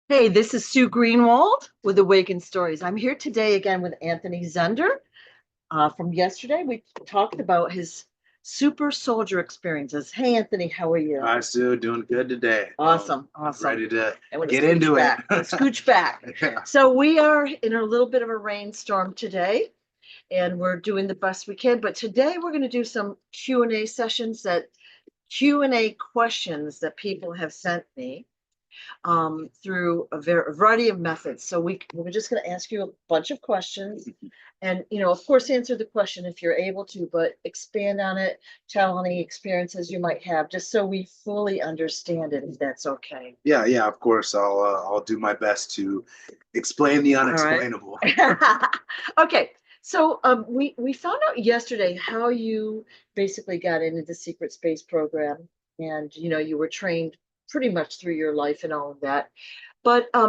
Hey, this is Sue Greenwald with Awakened Stories. I'm here today again with Anthony Zender. From yesterday, we talked about his super soldier experiences. Hey, Anthony, how are you? Hi, Sue. Doing good today. Awesome. Ready to I want to get scooch into it. back. Let's scooch back. Yeah. So we are in a little bit of a rainstorm today, and we're doing the best we can. But today we're going to do some Q&A sessions Q&A questions that people have sent me through a variety of methods. So we're just going to ask you a bunch of questions and, of course, answer the question if you're able to, but expand on it, tell any experiences you might have, just so we fully understand it, if that's okay. Yeah, of course. I'll do my best to explain the All right. unexplainable. Okay. So we found out yesterday how you basically got into the secret space program, and you were trained pretty much through your life and all of that. But how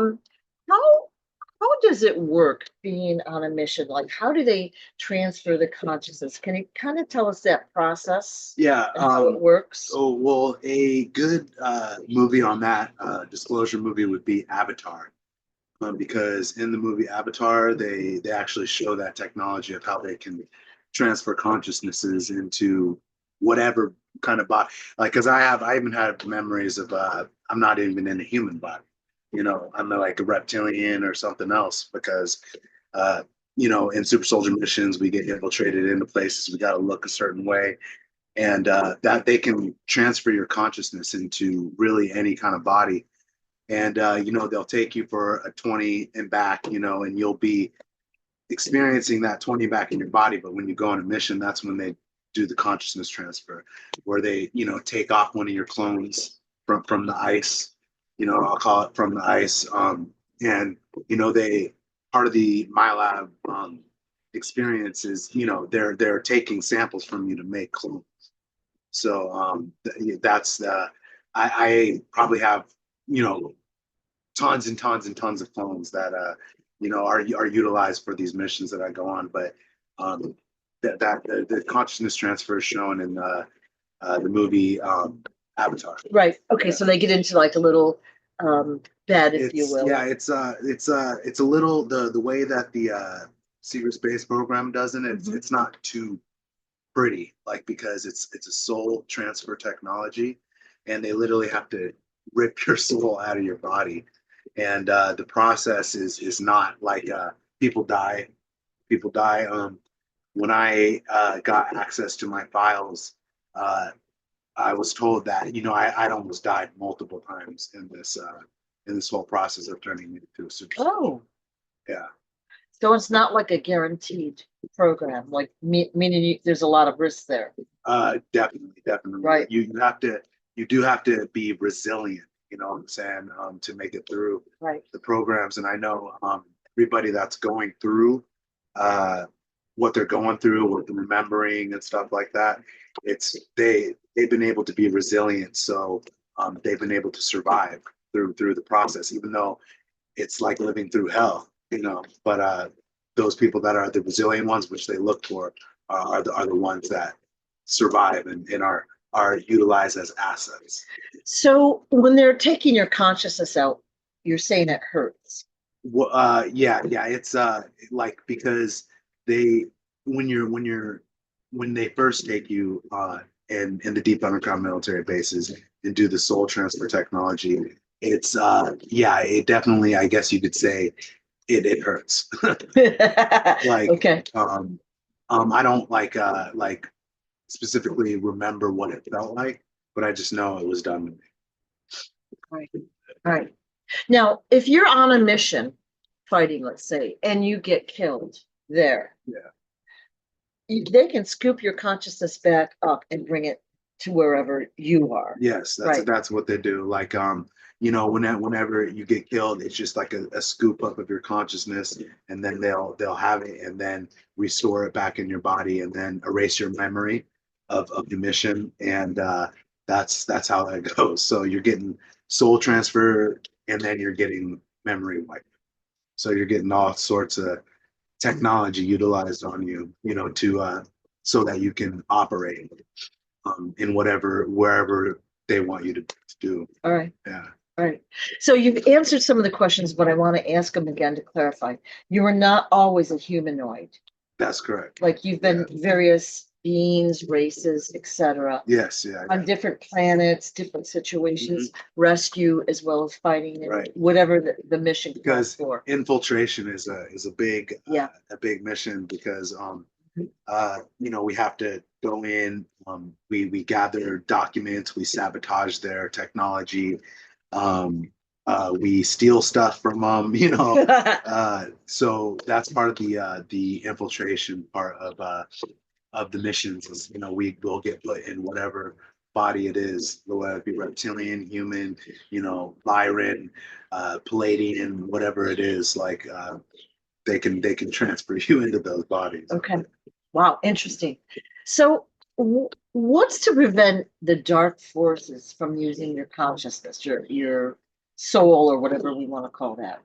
how does it work being on a mission? Like, how do they transfer the consciousness? Can you kind of tell us that process Yeah. and how it works? Oh, well, a good movie on that disclosure movie would be Avatar. Because in the movie Avatar, they actually show that technology of how they can transfer consciousnesses into whatever kind of body. Like, because I even have memories of I'm not even in a human body. I'm like a reptilian or something else because uh, in super soldier missions we get infiltrated into places. We got to look a certain way, and that they can transfer your consciousness into really any kind of body, and they'll take you for a 20 and back, and you'll be experiencing that 20 back in your body. But when you go on a mission, that's when they do the consciousness transfer, where they take off one of your clones from the ice. I'll call it from the ice. And they part of the MyLab experience is they're taking samples from you to make clones. So that's I probably have tons and tons and tons of clones that are utilized for these missions that I go on. But the consciousness transfer is shown in the movie Avatar. Right. Okay. So they get into like a little bed, if you It's will. yeah, it's a little the way that the secret space program does it. It's not too pretty, like, because it's a soul transfer technology, and they literally have to rip your soul out of your body, and the process is not like people die. People die. When I got access to my files, uh, I was told that I'd almost died multiple times in this whole process of turning into a super. Oh, Yeah. so it's not like a guaranteed program, like meaning there's a lot of risk there. Definitely. Right. You do have to be resilient, you know what I'm saying, to make it through Right. the programs. And I know everybody that's going through uh, what they're going through with the remembering and stuff like that, they've been able to be resilient. So they've been able to survive through the process, even though it's like living through hell, But those people that are the resilient ones, which they look for, are the ones that survive and are utilized as assets. So when they're taking your consciousness out, you're saying it hurts. Well, yeah, it's like, because they when they first take you in the deep underground military bases and do the soul transfer technology, it's yeah, it definitely, I guess you could say, it hurts. Like, Okay. I don't like specifically remember what it felt like, but I just know it was done to me. Right. Right. Now, if you're on a mission fighting, let's say, and you get killed there, Yeah. they can scoop your consciousness back up and bring it to wherever you are. Yes, Right. that's what they do. Like, whenever you get killed, it's just like a scoop up of your consciousness, and then they'll have it and then restore it back in your body, and then erase your memory of the mission, and that's how that goes. So you're getting soul transfer, and then you're getting memory wipe. So you're getting all sorts of technology utilized on you, to so that you can operate in wherever they want you to do. All right. Yeah. Right. So you've answered some of the questions, but I want to ask them again to clarify. You were not always a humanoid. That's correct. Like you've been various beings, races, etc. Yes, yeah. On different planets, different situations, rescue as well as fighting and Right. whatever the mission calls Because for. infiltration is a big Yeah. a big mission because Mhm. you know, we have to go in, we gather documents, we sabotage their technology, we steal stuff from them, you know. So that's part of the infiltration part of the missions is, you know, we will get put in whatever body it is, whether it be reptilian, human, you know, Byron, Palladian, whatever it is, like they can transfer you into those bodies. Okay. Wow, interesting. So, what's to prevent the dark forces from using your consciousness, your soul, or whatever we want to call that?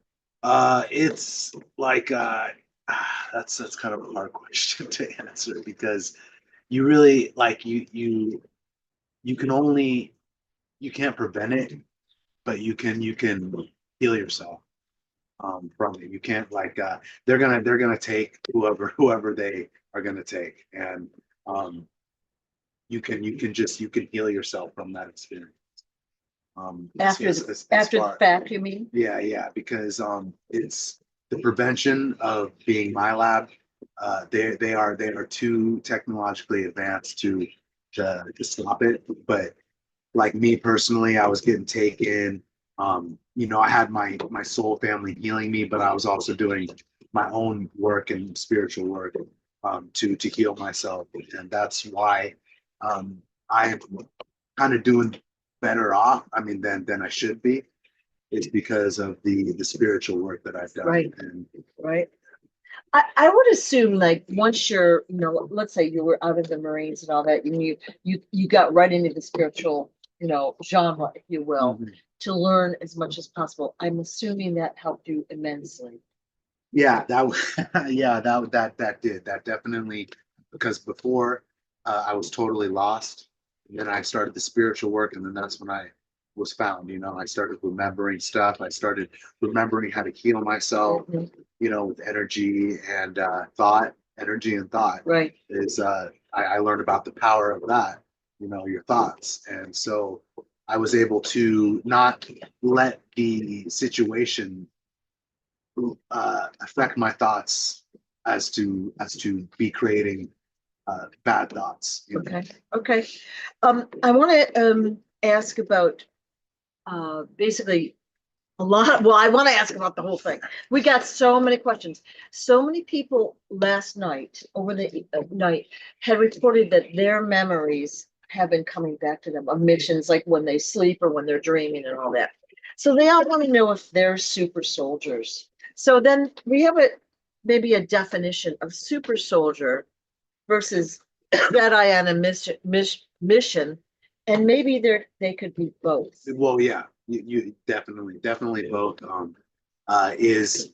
It's like that's kind of a hard question to answer because you really like you can only you can't prevent it, but you can heal yourself from it. You can't like they're gonna take whoever they are gonna take, and um, you can heal yourself from that experience. After the fact, you mean? Yeah, because it's the prevention of being my lab. They are too technologically advanced to stop it. But like me personally, I was getting taken. You know, I had my soul family healing me, but I was also doing my own work and spiritual work to heal myself, and that's why I'm kind of doing better off. I mean, than I should be. It's because of the spiritual work that I've done. Right. And Right. I would assume like once you're, let's say you were out of the Marines and all that, and you got right into the spiritual, genre, if you will, Mhm. to learn as much as possible. I'm assuming that helped you immensely. Yeah, yeah, that definitely, because before I was totally lost, and then I started the spiritual work, and then that's when I was found. You know, I started remembering stuff. I started remembering how to heal myself. Mhm. You know, with energy and thought. Energy and thought Right. is I learned about the power of that. You know, your thoughts, and so I was able to not let the situation affect my thoughts as to be creating bad thoughts. You know? Okay. Okay. I want to ask about basically a lot. Well, I want to ask about the whole thing. We got so many questions. So many people last night, over the night, had reported that their memories have been coming back to them of missions, like when they sleep or when they're dreaming and all that. So they all want to know if they're super soldiers. So then we have maybe a definition of super soldier versus that I on a mission, and maybe they could be both. Well, yeah, you definitely both. Is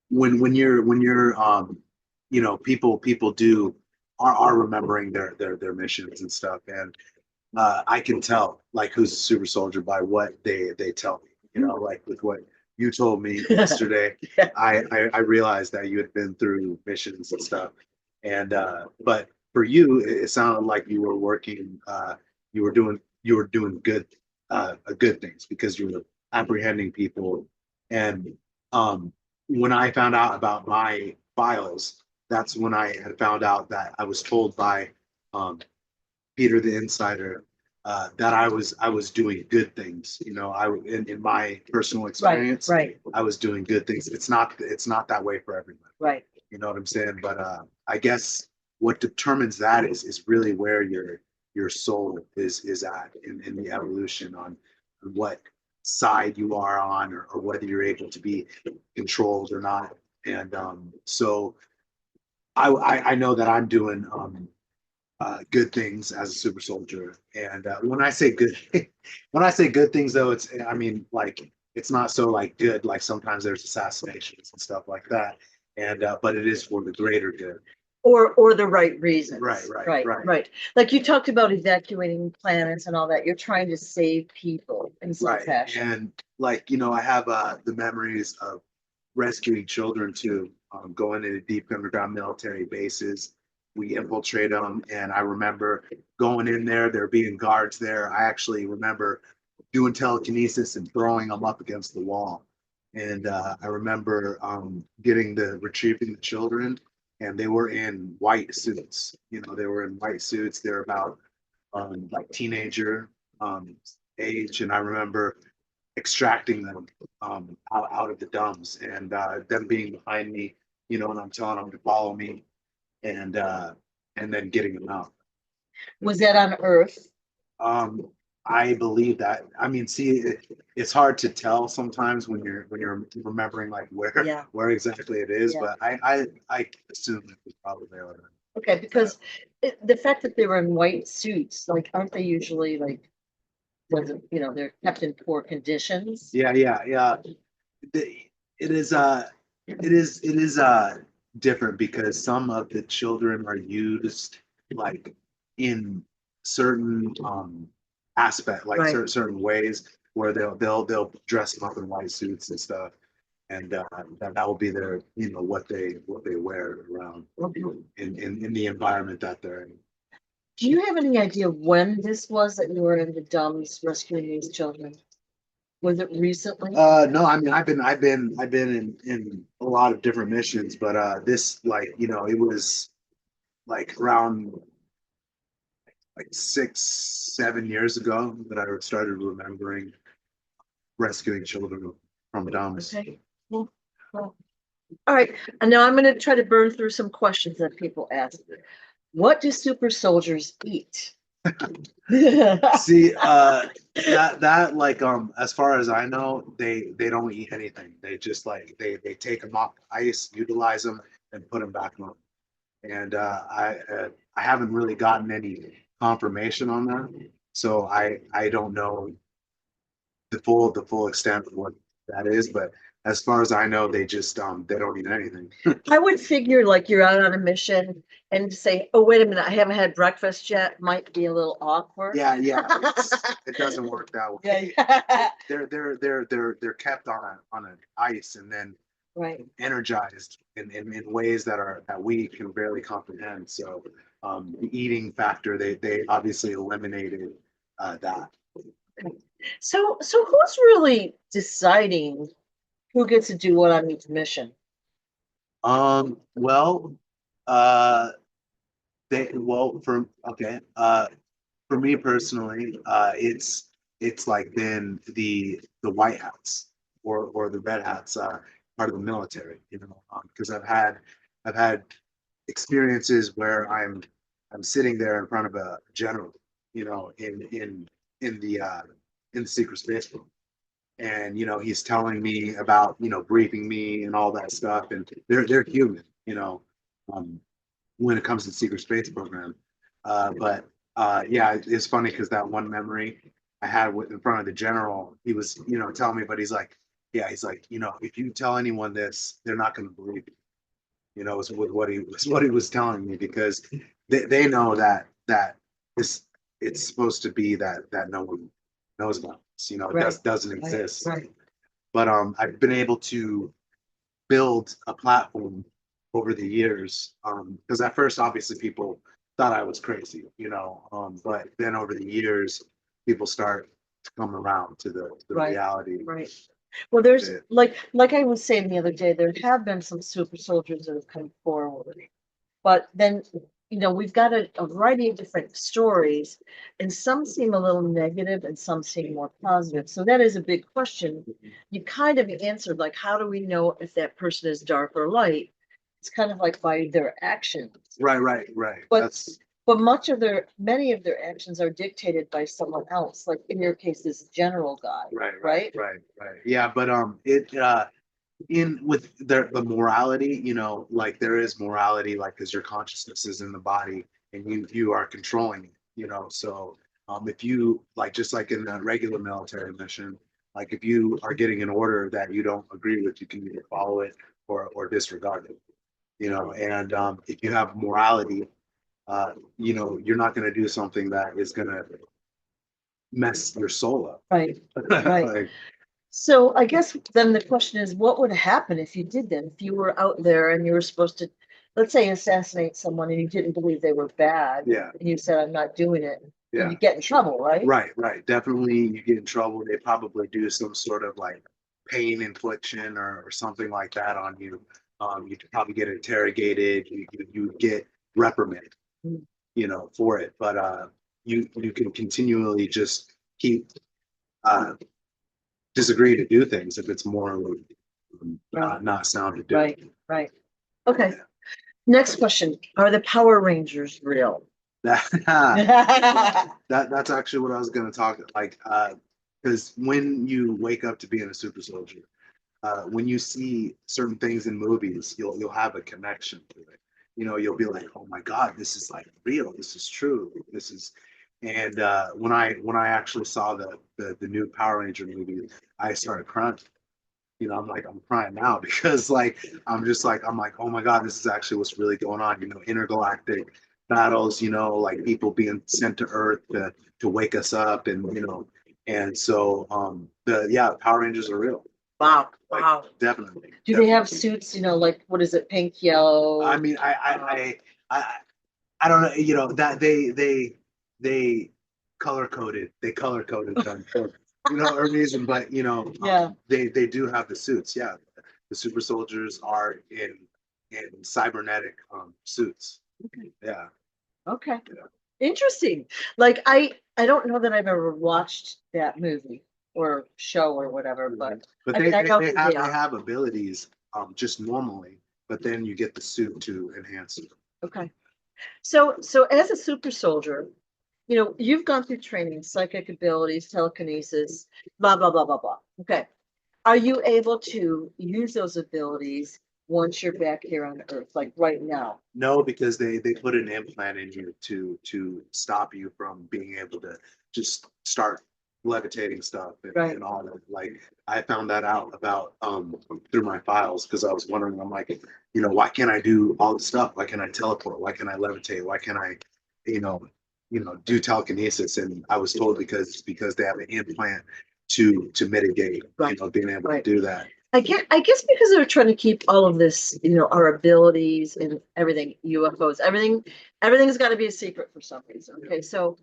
when you're you know, people do are remembering their missions and stuff, and I can tell like who's a super soldier by what they tell me. You know, like with what you told me yesterday, Yeah. I realized that you had been through missions and stuff, and but for you, it sounded like you were working, you were doing good things because you were apprehending people, and um, when I found out about my files, that's when I had found out that I was told by um, Peter the Insider that I was doing good things. You know, in my personal experience, Right. I was doing good things. It's not that way for everyone. Right. You know what I'm saying? But I guess what determines that is really where your soul is at in the evolution on what side you are on, or whether you're able to be controlled or not. And so I know that I'm doing good things as a super soldier. And when I say good, when I say good things, though, it's I mean like it's not so like good. Like sometimes there's assassinations and stuff like that, and but it is for the greater good. or the right reasons. Right. Right. Like you talked about evacuating planets and all that. You're trying to save people in some Right. fashion. And like, I have the memories of rescuing children too, going into deep underground military bases. We infiltrate them, and I remember going in there being guards there. I actually remember doing telekinesis and throwing them up against the wall. And I remember retrieving the children, and they were in white suits. They were in white suits. They're about like teenager um, age, and I remember extracting them out of the dumbs, and them being behind me, and I'm telling them to follow me, and uh, and then getting them out. Was that on Earth? Um, I believe that. I mean, see, it's hard to tell sometimes when you're remembering like where Yeah. where exactly it is, Yeah. but I assume it was probably there. Okay, because the fact that they were in white suits, like, aren't they usually like, was it, they're kept in poor conditions? Yeah. It is different because some of the children are used like in certain aspect, Right. certain ways where they'll dress them up in white suits and stuff, and that will be their what they wear around Okay. in the environment that they're in. Do you have any idea when this was that you were in the dumps rescuing these children? Was it recently? No, I mean I've been in a lot of different missions, but this like it was like around like 6, 7 years ago that I started remembering rescuing children from dumps. Okay. Well, well. All right, and now I'm going to try to burn through some questions that people ask. What do super soldiers eat? See, that like as far as I know, they don't eat anything. They just like they take them off ice, utilize them, and put them back on. And I haven't really gotten any confirmation on that, so I don't know the full extent of what that is. But as far as I know, they just they don't eat anything. I would figure like you're out on a mission and say, oh, wait a minute, I haven't had breakfast yet, might be a little awkward. Yeah, it doesn't work that way. Yeah. They're kept on an ice and then Right. energized in ways that we can barely comprehend. So the eating factor, they obviously eliminated that. So who's really deciding who gets to do what on each mission? Well, uh, for me personally, it's like been the white hats or the red hats, part of the military, because I've had experiences where I'm sitting there in front of a general, in the uh, in the secret space room, and he's telling me about briefing me and all that stuff, and they're human, um, when it comes to the secret space program. But yeah, it's funny because that one memory I had in front of the general, he was, telling me, but he's like, yeah, he's like, if you tell anyone this, they're not going to believe you. Is what he was telling me because they know that this it's supposed to be that no one knows about this. It Right. doesn't exist. Right. But I've been able to build a platform over the years. Because at first, obviously, people thought I was crazy, but then over the years, people start to come around to the Right. reality. Right. Well, there's It- like I was saying the other day, there have been some super soldiers that have come forward. But then, we've got a variety of different stories, and some seem a little negative and some seem more positive. So that is a big question. You kind of answered, like, how do we know if that person is dark or light? It's kind of like by their actions. Right. But That's but many of their actions are dictated by someone else, like in your case, this general guy, right? right. Yeah, but it in with the morality, like there is morality, like because your consciousness is in the body and you are controlling it, so if you like just like in a regular military mission, like if you are getting an order that you don't agree with, you can either follow it or disregard it. you know, and if you have morality, you know, you're not going to do something that is going to mess your soul up. Right, right. Like, So I guess then the question is, what would happen if you did that? If you were out there and you were supposed to, let's say, assassinate someone and you didn't believe they were bad, yeah, and you said, I'm not doing it, yeah. you get in trouble, right? Right, right. Definitely you get in trouble. They probably do some sort of like pain infliction or something like that on you. You could probably get interrogated, you get reprimanded, Mm. you know, for it. But you can continually just keep uh disagree to do things if it's morally Right, not sound to do. right, right. Okay. Next question. Are the Power Rangers real? That's actually what I was gonna talk like because when you wake up to being a super soldier, when you see certain things in movies, you'll have a connection to it. You know, you'll be like, oh my God, this is like real, this is true, this is and when I actually saw the new Power Ranger movie, I started crying. You know, I'm like, I'm crying now because like I'm like, oh my God, this is actually what's really going on, you know, intergalactic battles, you know, like people being sent to Earth to wake us up and you know, and so the yeah, Power Rangers are real. Wow, Like wow. definitely. Do they have suits, you know, like what is it, pink, yellow? I mean, I don't know, you know, that they color coded them for you know a reason, but you know, Yeah. they do have the suits. Yeah, the super soldiers are in cybernetic suits. Okay. Yeah, Okay. yeah. Interesting. Like I don't know that I've ever watched that movie or show or whatever, but But I mean I know who they they are. have abilities just normally, but then you get the suit to enhance it. Okay. So as a super soldier, you know, you've gone through training, psychic abilities, telekinesis, blah, blah, blah, blah, blah. Okay. Are you able to use those abilities once you're back here on Earth, like right now? No, because they put an implant in you to stop you from being able to just start levitating stuff Right. and all that. Like I found that out about through my files because I was wondering, I'm like, you know, why can't I do all this stuff? Why can't I teleport? Why can't I levitate? Why can't I, you know, do telekinesis? And I was told because they have an implant to mitigate, you know, being able to do that. I guess because they're trying to keep all of this, you know, our abilities and everything, UFOs, everything's got to be a secret for some reason. Okay, so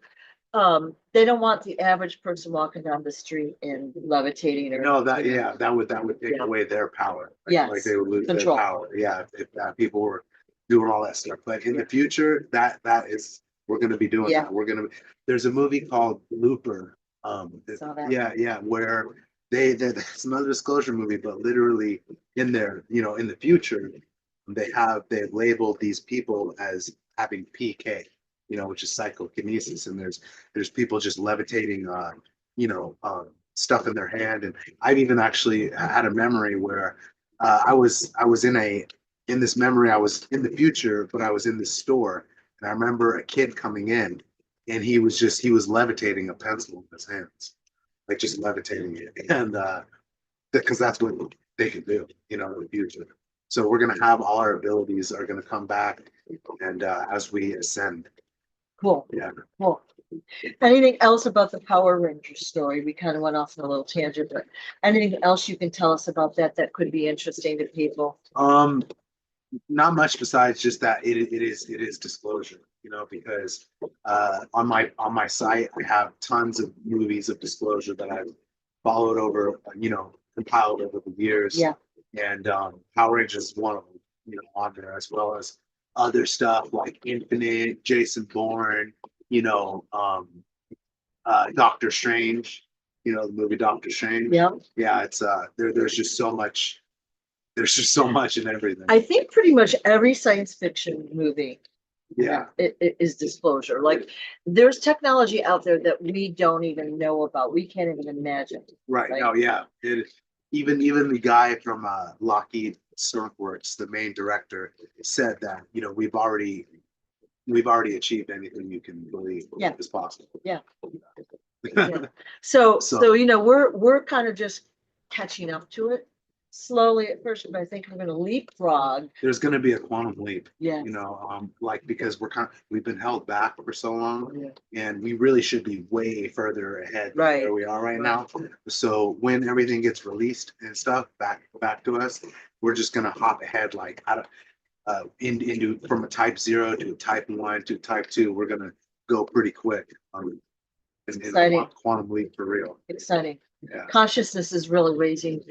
they don't want the average person walking down the street and levitating or No, that yeah, that would take Yeah. away their power. Yes, Like they would lose control. their power. Yeah, if people were doing all that stuff. But in the future, that is we're gonna be doing Yeah. that. There's a movie called Looper. Saw that. Yeah, where that's another disclosure movie, but literally in there, you know, in the future, they've labeled these people as having PK, you know, which is psychokinesis, and there's people just levitating you know, stuff in their hand. And I've even actually had a memory where I was in this memory. I was in the future, but I was in this store, and I remember a kid coming in, and he was levitating a pencil in his hands, like just levitating it, and because that's what they can do, you know, in the future. So we're gonna have all our abilities are gonna come back, and as we ascend, Cool. yeah. Cool. Anything else about the Power Rangers story? We kind of went off on a little tangent, but anything else you can tell us about that that could be interesting to people? Not much besides just that it is disclosure, you know, because on my site I have tons of movies of disclosure that I've followed over, you know, compiled over the years. Yeah. And Power Rangers is one of them, you know, on there as well as other stuff like Infinite, Jason Bourne, you know, Doctor Strange, you know, the movie Doctor Strange. Yeah. Yeah, it's there's just so much in everything. I think pretty much every science fiction movie Yeah. it is disclosure. Like there's technology out there that we don't even know about. We can't even imagine. Right. Right. No, yeah. Even the guy from Lockheed Works, the main director, said that, you know, we've already achieved anything you can believe Yeah. is possible. Yeah. Yeah. So you know, we're kind of just catching up to it. slowly at first, but I think we're gonna leapfrog. There's going to be a quantum leap, Yes. you know, like because we've been held back for so long, Yeah. and we really should be way further ahead than Right. where we are right now. So when everything gets released and stuff back to us, we're just gonna hop ahead like out of into from a type 0 to a type 1 to type 2. We're gonna go pretty quick in Exciting. quantum leap for real. Exciting. Yeah. Consciousness is really raising.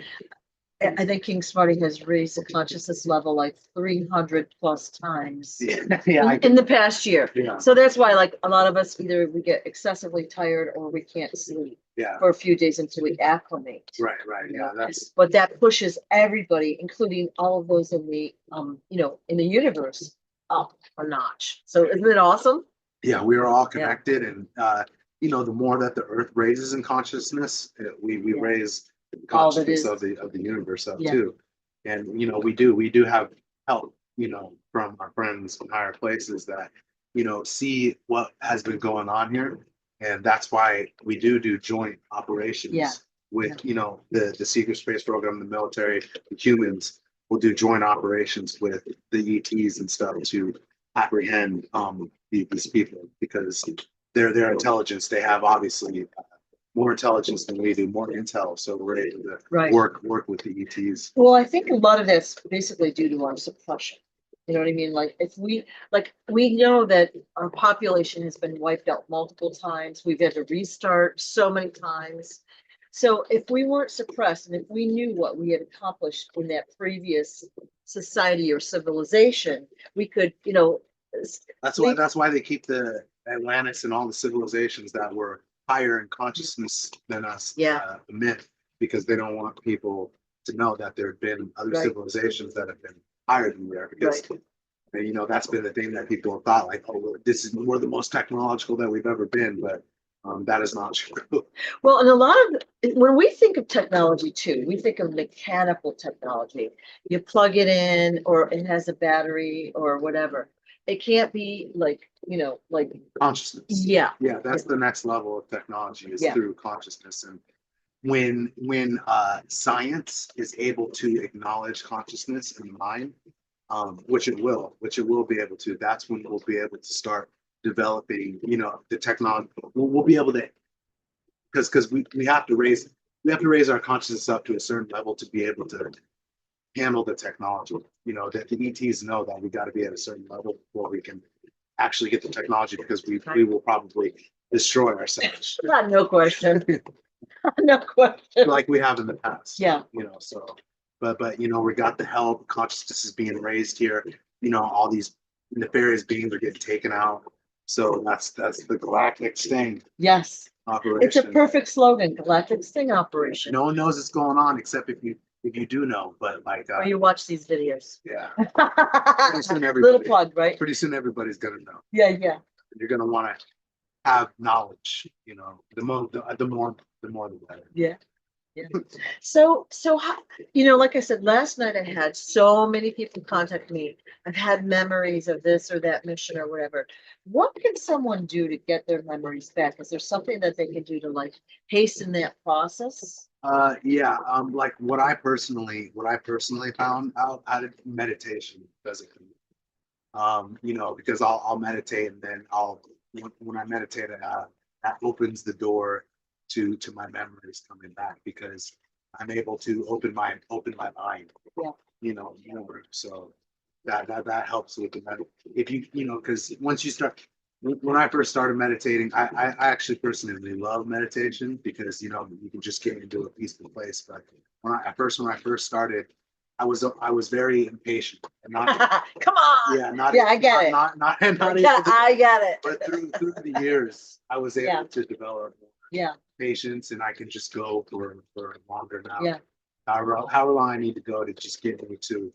I think King Smarty has raised the consciousness level like 300 plus times Yeah. in the past year. Yeah. So that's why, like, a lot of us either we get excessively tired or we can't sleep Yeah. for a few days until we acclimate. Right. Yeah. But that pushes everybody, including all of those in the in the universe, up a notch. So isn't it awesome? Yeah, we are all connected, and the more that the Earth raises in consciousness, we raise the All that consciousness is. of the universe up Yeah. too. And we do have help, from our friends from higher places that see what has been going on here, and that's why we do joint operations. Yeah. With the secret space program, the military, the humans will do joint operations with the ETs and stuff to apprehend these people, because their intelligence, they have obviously more intelligence than we do, more intel, so we're able to Right. work with the ETs. Well, I think a lot of that's basically due to our suppression. You know what I mean? Like if we know that our population has been wiped out multiple times. We've had to restart so many times. So if we weren't suppressed and if we knew what we had accomplished in that previous society or civilization, we could, That's why they keep the Atlantis and all the civilizations that were higher in consciousness than us, a myth, because they don't want people to know that there have been other Right. civilizations that have been higher than we are, because that's been the thing that people have thought, like, oh, we're the most technological that we've ever been, but that is not true. Well, and a lot of when we think of technology too, we think of mechanical technology. You plug it in, or it has a battery, or whatever. It can't be like Consciousness. Yeah. That's the next level of technology, is Yeah. through consciousness. And when science is able to acknowledge consciousness in the mind, which it will be able to, that's when we'll be able to start developing the technology. We'll be able to, because we have to raise our consciousness up to a certain level to be able to handle the technology. That the ETs know that we got to be at a certain level before we can actually get the technology, because we will probably destroy ourselves. No question. No question. Like we have in the past. Yeah. So but we got the help. Consciousness is being raised here. All these nefarious beings are getting taken out. So that's the galactic sting Yes. operation. It's a perfect slogan, galactic sting operation. No one knows what's going on except if you do know, but like or you watch these videos. Yeah. Little plug, right? Pretty soon everybody's gonna know. Yeah. You're gonna want to have knowledge, the more the better. Yeah. So how, like I said, last night I had so many people contact me. I've had memories of this or that mission or whatever. What can someone do to get their memories back? Is there something that they can do to like hasten that process? Like what I personally found out of meditation, basically. Because I'll meditate, and then when I meditate, that opens the door to my memories coming back, because I'm able to open my mind. More. So that helps with the if because once you start, when I first started meditating, I actually personally love meditation, because you can just get into a peaceful place. But when I first started, I was very impatient and not come on. I get it. Not I get it. But through the years, I was able to develop patience, and I can just go for longer now. Yeah. However long I need to go to just get me to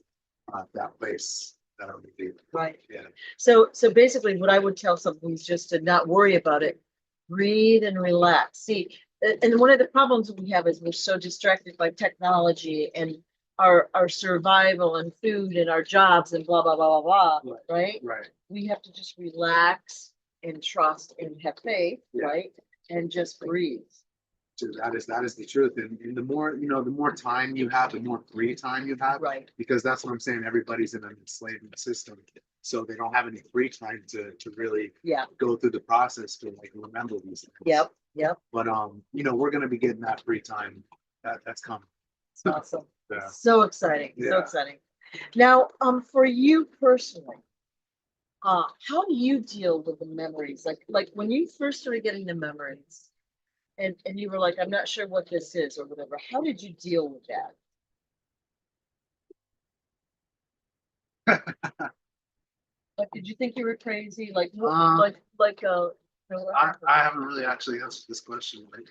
that place that I would be. Right. Yeah. So basically what I would tell someone is just to not worry about it. Breathe and relax. See, and one of the problems we have is we're so distracted by technology and our survival and food and our jobs and blah, blah, blah, blah, blah. Right. We have to just relax and trust and have faith, right? And just breathe. That is the truth. And the more, the more time you have, the more free time you have. Right. Because that's what I'm saying. Everybody's in an enslavement system. So they don't have any free time to really Yeah. go through the process to like remember these things. Yep. Yep. But we're gonna be getting that free time. That's coming. It's awesome. Yeah. So exciting. So Yeah. exciting. Now, for you personally, how do you deal with the memories? Like when you first started getting the memories and you were like, I'm not sure what this is or whatever, how did you deal with that? Like, did you think you were crazy? Like, I haven't really actually answered this question. Like,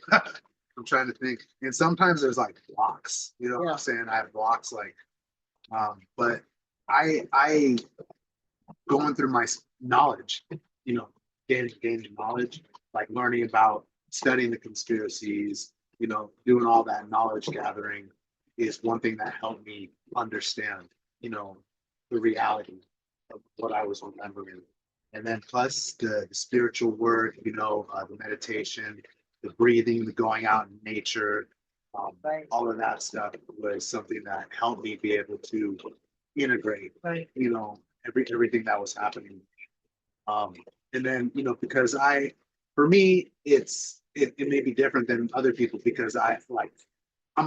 I'm trying to think. And sometimes there's like blocks, what Yeah. I'm saying? I have blocks like, but I going through my knowledge, gaining knowledge, like learning about studying the conspiracies, doing all that knowledge gathering is one thing that helped me understand, the reality of what I was remembering. And then plus the spiritual work, the meditation, the breathing, the going out in nature, Right. all of that stuff was something that helped me be able to integrate, Right. everything that was happening. And then, because for me, it may be different than other people because I'm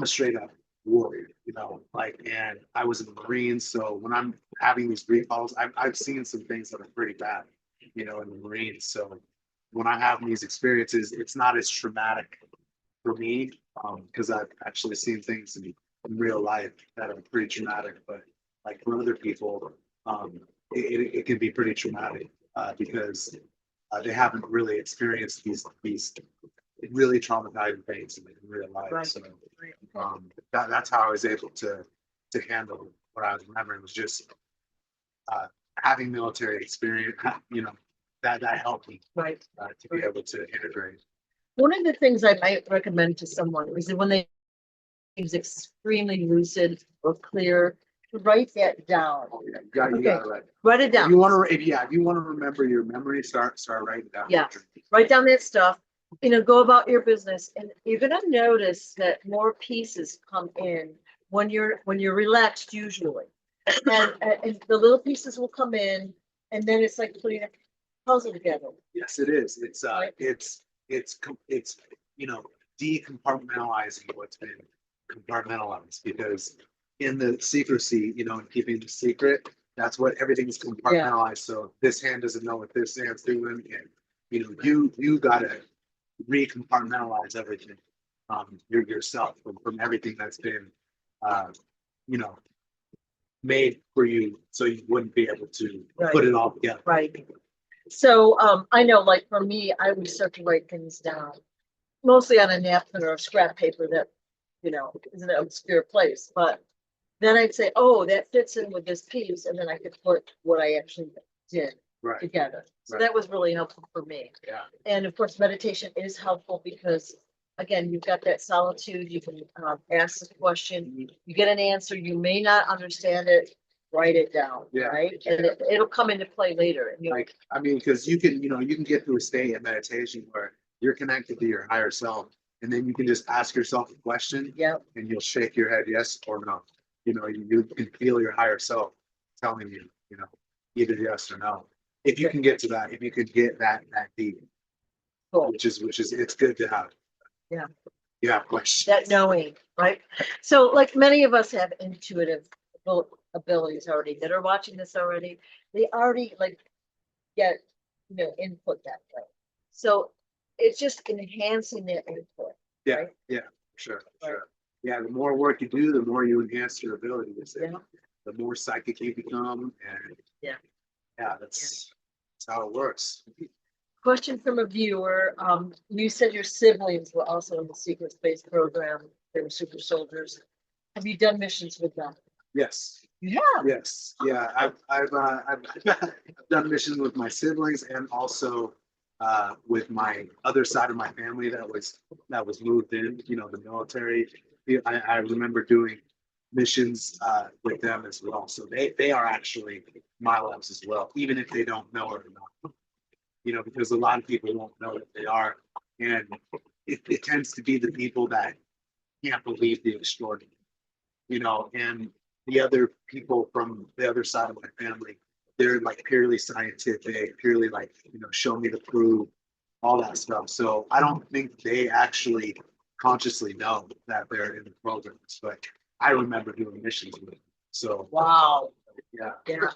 a straight up warrior, and I was in the Marines. So when I'm having these recalls, I've seen some things that are pretty bad, in the Marines. So when I have these experiences, it's not as traumatic for me, because I've actually seen things in real life that are pretty traumatic. But like for other people, it can be pretty traumatic, because they haven't really experienced these really traumatizing things in real life. Right. So that's how I was able to handle what I was remembering was just having military experience. That helped me Right. to be able to integrate. One of the things I might recommend to someone is that when they is extremely lucid or clear, to write that down. You got it right. Write it If down. you want to, if you want to remember your memory, start writing it down. Yeah. Write down that stuff. Go about your business, and you're gonna notice that more pieces come in when you're relaxed, usually, and the little pieces will come in, and then it's like putting a puzzle together. Yes, it is. Right. It's decompartmentalizing what's been compartmentalized, because in the secrecy, and keeping the secret, that's what everything is compartmentalized. So this hand doesn't know what this hand's doing, and you gotta recompartmentalize everything, yourself from everything that's been, you know, made for you, so you wouldn't be able to Right. put it all together. Right. So I know, like for me, I would start to write things down, mostly on a napkin or a scrap paper that, is in an obscure place. But then I'd say, oh, that fits in with this piece, and then I could put what I actually did Right. together. So Right. that was really helpful for me. Yeah. And of course, meditation is helpful because, again, you've got that solitude. You can ask the question, you get an answer, you may not understand it, write it down, Yeah. right? And it'll come into play later. And Like, because you can get to a state of meditation where you're connected to your higher self, and then you can just ask yourself a question, yeah, and you'll shake your head yes or no. You can feel your higher self telling you, either yes or no. If you can get to that, if you could get that deep, cool. which is it's good to have. Yeah. You have questions. That knowing, right? So like many of us have intuitive abilities already that are watching this already. They already like get, input that way. So it's just enhancing their input. Yeah, right? yeah, sure, Right. sure. Yeah, the more work you do, the more you enhance your abilities. Yeah. The more psychic you become, and Yeah. that's how it works. Question from a viewer. You said your siblings were also in the secret space program. They were super soldiers. Have you done missions with them? Yes. Yeah. Yes. Yeah. I've done missions with my siblings, and also with my other side of my family that was moved in. The military. I remember doing missions with them as well. So they are actually my loves as well, even if they don't know it or not. Because a lot of people won't know that they are. And it tends to be the people that can't believe the extraordinary, and the other people from the other side of my family, they're like purely scientific, purely like, show me the proof, all that stuff. So I don't think they actually consciously know that they're in the programs, but I remember doing missions with them. So Wow. yeah. Yeah.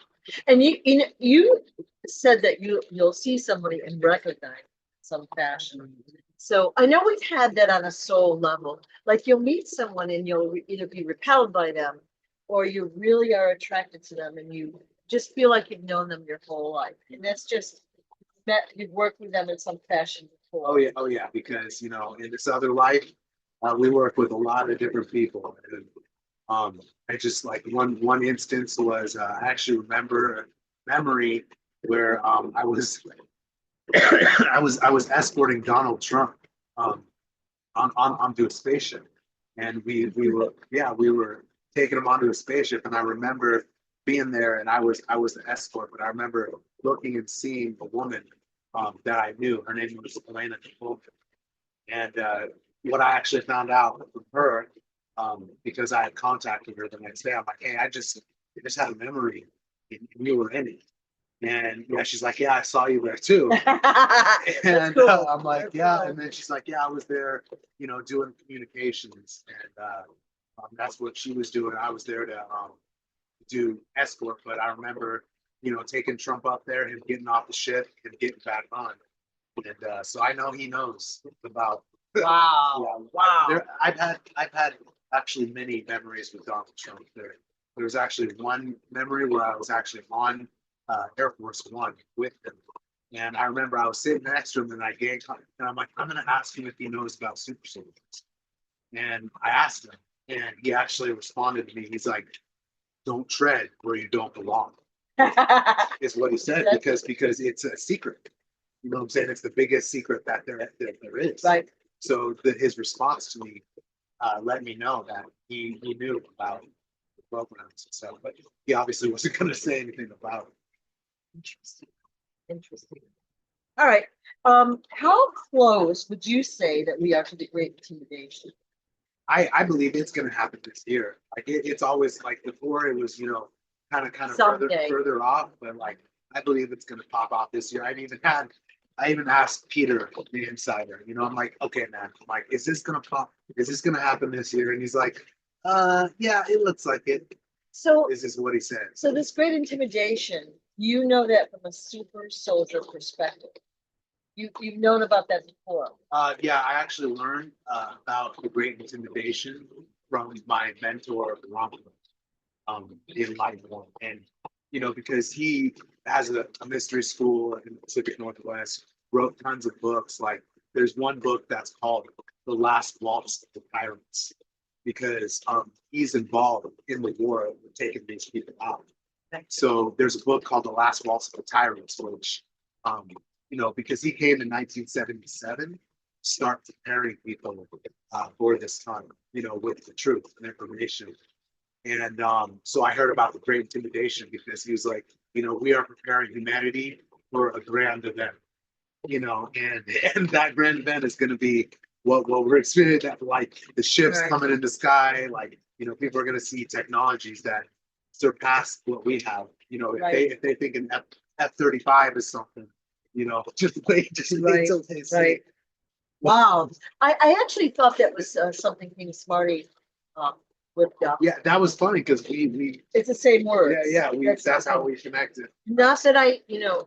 And you said that you'll see somebody and recognize some fashion. So I know we've had that on a soul level. Like you'll meet someone and you'll either be repelled by them or you really are attracted to them and you just feel like you've known them your whole life. And that's just that you've worked with them in some fashion before. Oh yeah, because in this other life, we work with a lot of different people, and I just like one instance was I actually remember a memory where I was I was escorting Donald Trump onto a spaceship, and we were taking him onto a spaceship, and I remember being there, and I was the escort, but I remember looking and seeing a woman that I knew. Her name was Elena Nicole. And what I actually found out from her, because I had contacted her the next day, I'm like, hey, I just had a memory, and you were in it. And yeah, she's like, yeah, I saw you there too. And cool. I'm like, That's yeah. cool. And then she's like, yeah, I was there, doing communications, and that's what she was doing. I was there to do escort, but I remember, taking Trump up there and getting off the ship and getting back on. And so I know he knows about. Wow. Yeah, Wow. I've had actually many memories with Donald Trump. There was actually one memory where I was actually on Air Force One with him, and I remember I was sitting next to him, and and I'm like, I'm gonna ask him if he knows about super soldiers. And I asked him, and he actually responded to me. He's like, "Don't tread where you don't belong," is what he said, because it's a secret. You know what I'm saying? It's the biggest secret that there is. Right. So his response to me let me know that he knew about the programs and stuff, but he obviously wasn't going to say anything about it. Interesting. Interesting. All right. How close would you say that we are to the Great Intimidation? I believe it's going to happen this year. Like it's always like before it was, kind of further off, but like I believe it's going to pop off this year. I even asked Peter, the insider, I'm like, okay, man, I'm like, is this gonna pop? Is this gonna happen this year? And he's like, yeah, it looks like it. So This is what he said. So this Great Intimidation, you know that from a super soldier perspective. You've known about that before. Yeah, I actually learned about the Great Intimidation from my mentor, Ron, in Light One, and because he has a mystery school in the Pacific Northwest, wrote tons of books. Like there's one book that's called The Last Waltz of the Pirates, because he's involved in the war of taking these people out. So there's a book called The Last Waltz of the Tyrants, which because he came in 1977, start preparing people for this time, with the truth and information. And so I heard about the Great Intimidation because he was like, we are preparing humanity for a grand event, and that grand event is going to be what we're experiencing, like the ships coming in the sky, like, people are going to see technologies that surpass what we have, if they think an F-35 is something, just wait till they see it. Wow. I actually thought that was something King Smarty whipped up. Yeah, that was funny because we It's the same word. Yeah, that's how we connected. Not that I,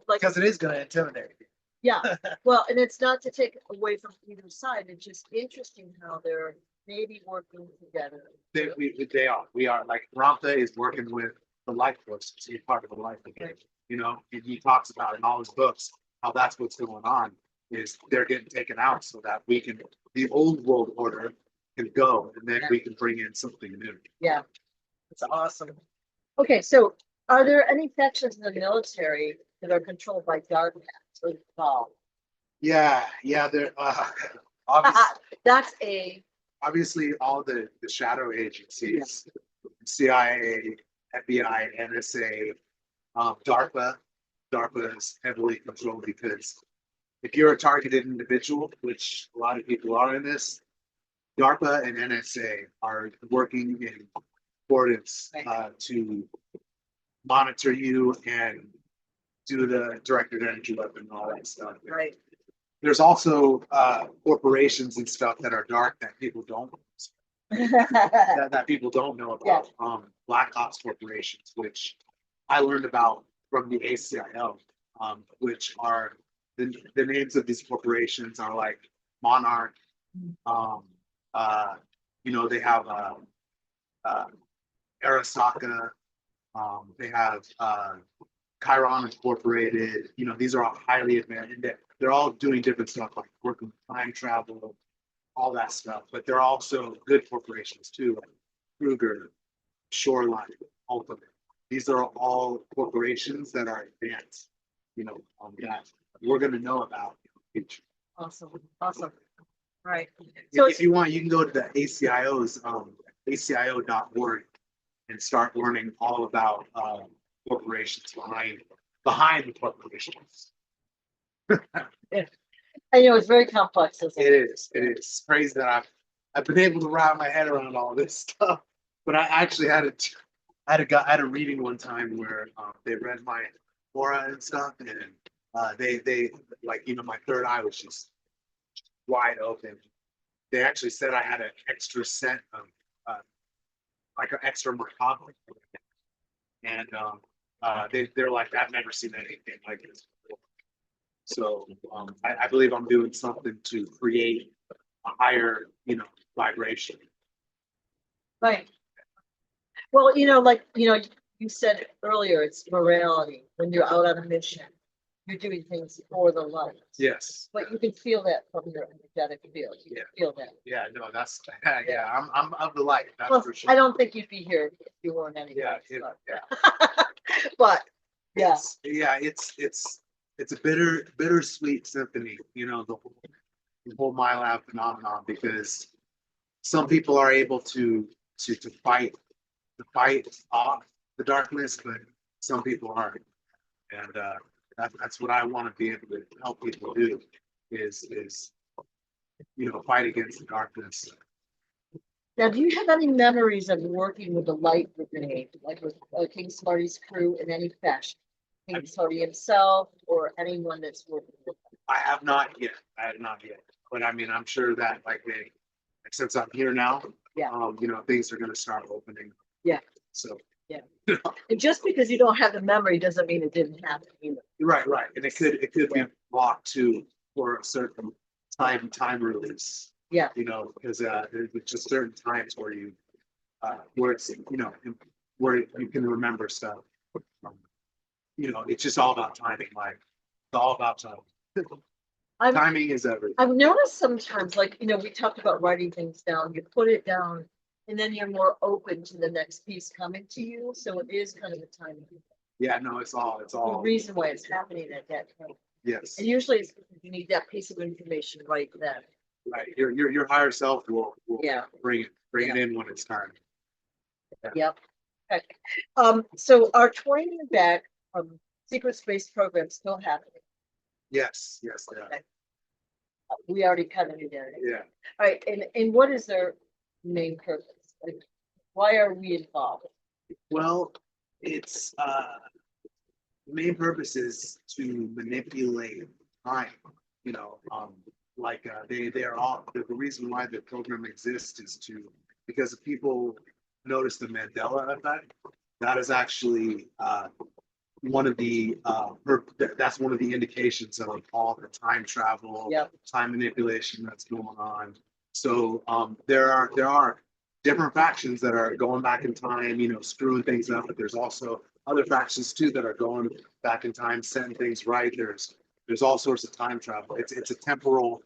like, Because it is going to intimidate you. yeah. Well, and it's not to take away from either side. It's just interesting how they're maybe working together. They are. We are, like, Ramtha is working with the life force. He's part of the life again. And he talks about in all his books how that's what's going on, is they're getting taken out so that the old world order can go, and then we can bring in something new. Yeah, it's awesome. Okay, so are there any factions in the military that are controlled by dark hats or Cabal? Yeah, there. Obviously, That's obviously all the shadow agencies, CIA, FBI, NSA, DARPA. DARPA is heavily controlled because if you're a targeted individual, which a lot of people are in this, DARPA and NSA are working in accordance to monitor you and do the directed energy weapon and all that stuff. Right. There's also corporations and stuff that are dark that people don't that people don't know about. Black Ops corporations, which I learned about from the ACIL, which are the names of these corporations are like Monarch. You know, they have Arasaka. They have Chiron Incorporated. You know, these are all highly advanced. They're all doing different stuff like working with time travel, all that stuff. But they're also good corporations too, like Kruger, Shoreline, Ultimate. These are all corporations that are advanced. You know, that we're going to know about in the future. Awesome, awesome. Right. So if you want, you can go to the ACIO's ACIO.org and start learning all about corporations behind the corporations. I know it's very complex, isn't it? It is crazy that I've been able to wrap my head around all this stuff. But I actually had a reading one time where they read my aura and stuff, and they like, you know, my third eye was just wide open. They actually said I had an extra set of like an extra macabre, and they're like, I've never seen anything like this before. So I believe I'm doing something to create a higher, you know, vibration. Right. Well, you know, like, you know, you said earlier, it's morality. When you're out on a mission, you're doing things for the light. Yes. But you can feel that from your energetic field. You can feel that. Yeah, no, that's I'm of the light, that's Well, for sure. I don't think you'd be here if you weren't anyway. Yeah. But yeah. It's a bittersweet symphony, you know, the whole MyLab phenomenon, because some people are able to fight off the darkness, but some people aren't. And that's what I want to be able to help people do is you know, fight against the darkness. Now, do you have any memories of working with the light brigade, like with King Smarty's crew in any fashion? King Smarty himself or anyone that's working with them? I have not yet. But I mean, I'm sure that like since I'm here now, yeah, you know, things are going to start opening. Yeah. So. Yeah. And just because you don't have the memory doesn't mean it didn't happen either. Right. And it could be blocked too for a certain time release. Yeah. You know, because there's just certain times where where it's, you know, where you can remember stuff. You know, it's just all about timing. Like it's all about time. Timing is everything. I've noticed sometimes, like, you know, we talked about writing things down. You put it down, and then you're more open to the next piece coming to you. So it is kind of a timing. Yeah, no, it's all the reason why it's happening at that time. Yes. And usually it's because you need that piece of information right then. Right. Your higher self will bring it in when it's time. Yeah. Yep. Okay. So our training back from secret space program still happening. Yes. Okay. We already kind of knew that. Yeah. All right. And what is their main purpose? Like, why are we involved? Well, it's the main purpose is to manipulate time. You know, they're all the reason why the program exists is because if people notice the Mandela effect, that is actually one of the that's one of the indications of all the time travel, time manipulation that's going on. So there are different factions that are going back in time, you know, screwing things up, but there's also other factions too that are going back in time, setting things right. There's all sorts of time travel. It's a temporal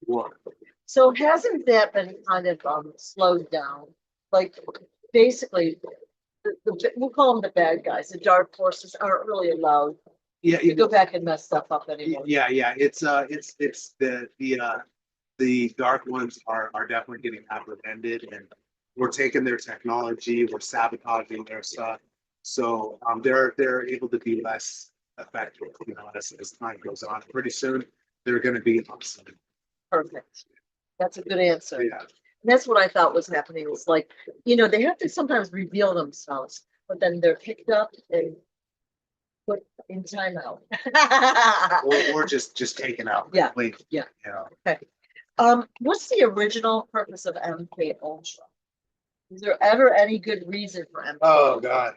war. So hasn't that been kind of slowed down? Like basically, we'll call them the bad guys. The dark forces aren't really allowed to go back and mess stuff up anymore. Yeah. It's the dark ones are definitely getting apprehended, and we're taking their technology, we're sabotaging their stuff. So they're able to be less effective, you know, as time goes on. Pretty soon they're going to be awesome. Perfect. That's a good answer. Yeah. And that's what I thought was happening. It's like, they have to sometimes reveal themselves, but then they're picked up and put in timeout. Or just taken out. Yeah, completely, yeah. You know. Okay. What's the original purpose of MK Ultra? Is there ever any good reason for MK? Oh God.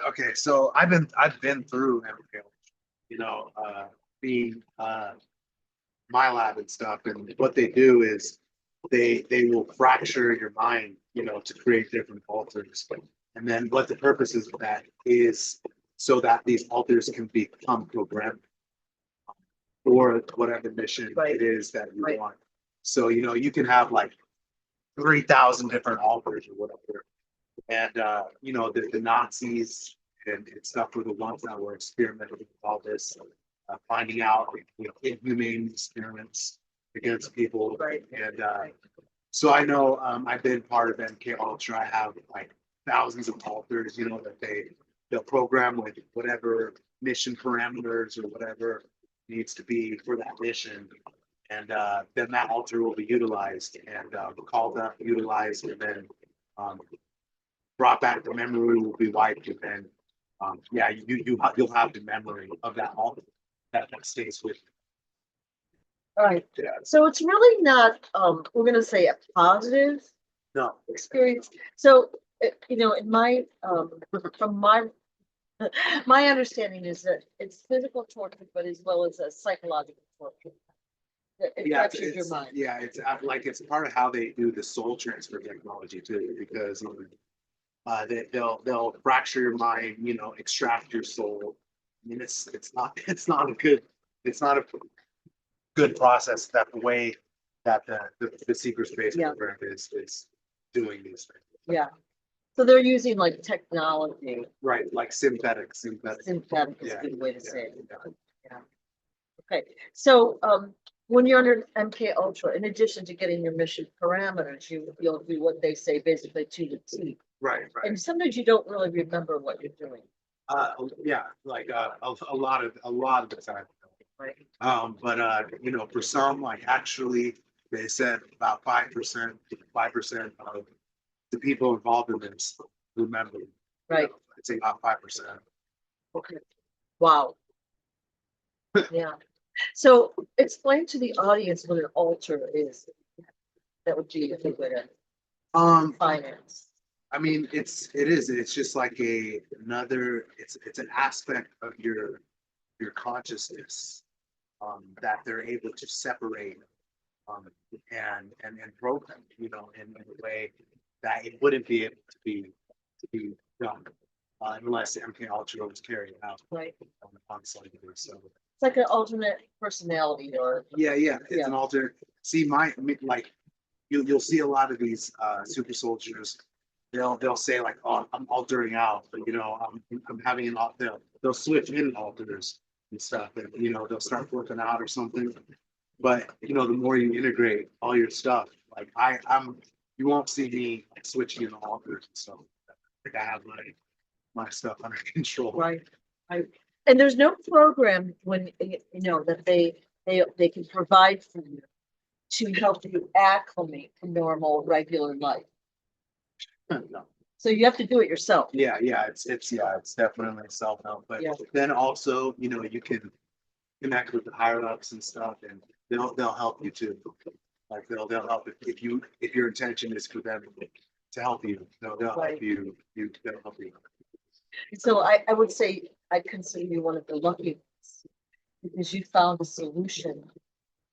Okay. So I've been through MK, being my lab and stuff, and what they do is they will fracture your mind, to create different alters. And then what the purpose is of that is so that these alters can become programmed for whatever mission Right. it is that you Right. want. So you can have like 3,000 different alters or whatever. And the Nazis and stuff were the ones that were experimenting with all this, finding out inhumane experiments against people. Right. And so I know I've been part of MK Ultra. I have like thousands of alters, that they'll program with whatever mission parameters or whatever needs to be for that mission. And then that alter will be utilized and called up, utilized, and then brought back. The memory will be wiped, and then you'll have the memory of that alter that stays with All right. you. Yeah. So it's really not, we're gonna say a positive No. experience. So, in my, from my, my understanding is that it's physical torture, but as well as a psychological torture. It Yeah, captures your mind. yeah, it's part of how they do the soul transfer technology too, because they'll fracture your mind, extract your soul. I mean, it's not a good process. That the way that the secret space Yeah. program is doing these things. Yeah. So they're using like technology. Right, like synthetic. Synthetic is a Yeah, good way to say it. yeah. Yeah. Okay, so when you're under MK Ultra, in addition to getting your mission parameters, you'll do what they say basically to the T. Right. And sometimes you don't really remember what you're doing. Yeah, like a lot of the time. Right. But for some, like actually, they said about 5% of the people involved in this remember. Right. I'd say about 5%. Okay. Wow. Yeah. So explain to the audience what an alter is. That would be a good way to finance. I mean, it's just like it's an aspect of your consciousness that they're able to separate and program, in a way that it wouldn't be able to be done unless MK Ultra was carried out Right. on something. So It's like an alternate personality or. yeah, it's an alternate. See, like you'll see a lot of these super soldiers. They'll say like, oh, I'm altering out, but I'm having an alter. They'll switch in alters and stuff, and they'll start flipping out or something. But the more you integrate all your stuff, like you won't see me switching in alters and stuff. Like I have my stuff under control. Right. And there's no program when that they can provide for you to help you acclimate to normal regular life. No. So you have to do it yourself. Yeah, it's definitely self-help. But then also, you can connect with the higher ups and stuff, and they'll help you too. Like they'll help if your intention is for them to help you. They'll help you. They'll help you. So I would say I consider you one of the lucky ones because you found a solution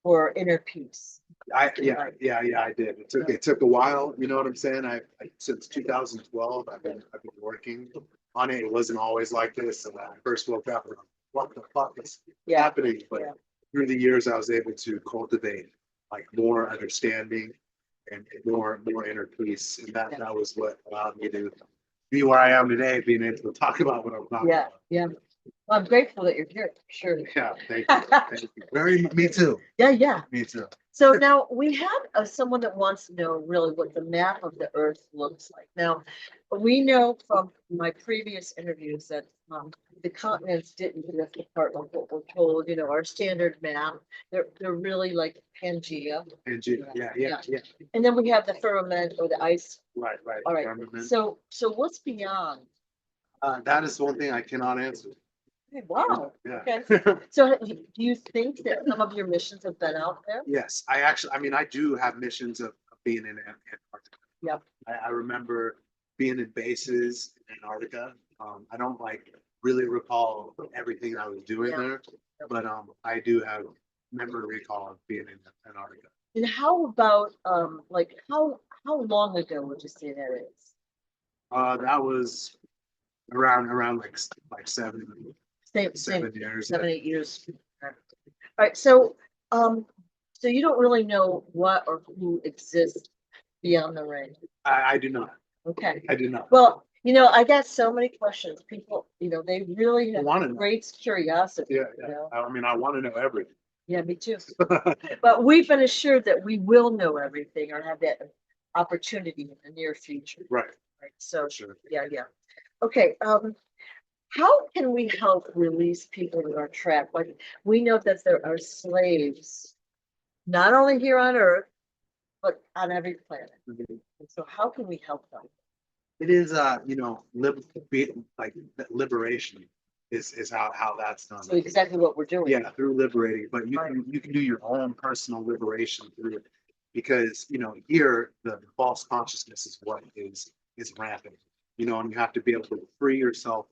for inner peace. I did. It took a while. You know what I'm saying? I since 2012, I've been working on it. It wasn't always like this. And when I first woke up, what the fuck is happening? But through the years, I was able to cultivate like more understanding and more inner peace, and that was what allowed me to be where I am today, being able to talk about what I'm talking about. Yeah. I'm grateful that you're here, for sure. Yeah, thank you. Thank you. Me too. Yeah. Me too. So now we have someone that wants to know really what the map of the Earth looks like. Now, we know from my previous interviews that the continents didn't drift apart like what we're told. Our standard map, they're really like Pangea. Yeah. And then we have the firmament or the ice. Right. All right. Firmament. So what's beyond? That is one thing I cannot answer. Hey, wow. Yeah. Okay. So do you think that some of your missions have been out there? Yes, I mean, I do have missions of being in Antarctica. Yep. I remember being in bases in Antarctica. I don't really recall everything I was doing there, but I do have memory recall of being in Antarctica. And how about like how long ago would you say that is? That was around like Same 7 years. 7, 8 years. All right. So you don't really know what or who exists beyond the ring. I do not. Okay. I do not. Well, I got so many questions. People, they really have Want to know. great curiosity. Yeah. I mean, I want to know everything. Yeah, me too. But we've been assured that we will know everything or have that opportunity in the near future. Right. So Sure. yeah. Okay. How can we help release people that are trapped? Like we know that there are slaves, not only here on Earth, but on every planet. Mhm. And so how can we help them? It is, liberation is how that's done. So exactly what we're doing. Yeah, through liberating, but Right. you can do your own personal liberation through it, because here the false consciousness is what is rampant, and you have to be able to free yourself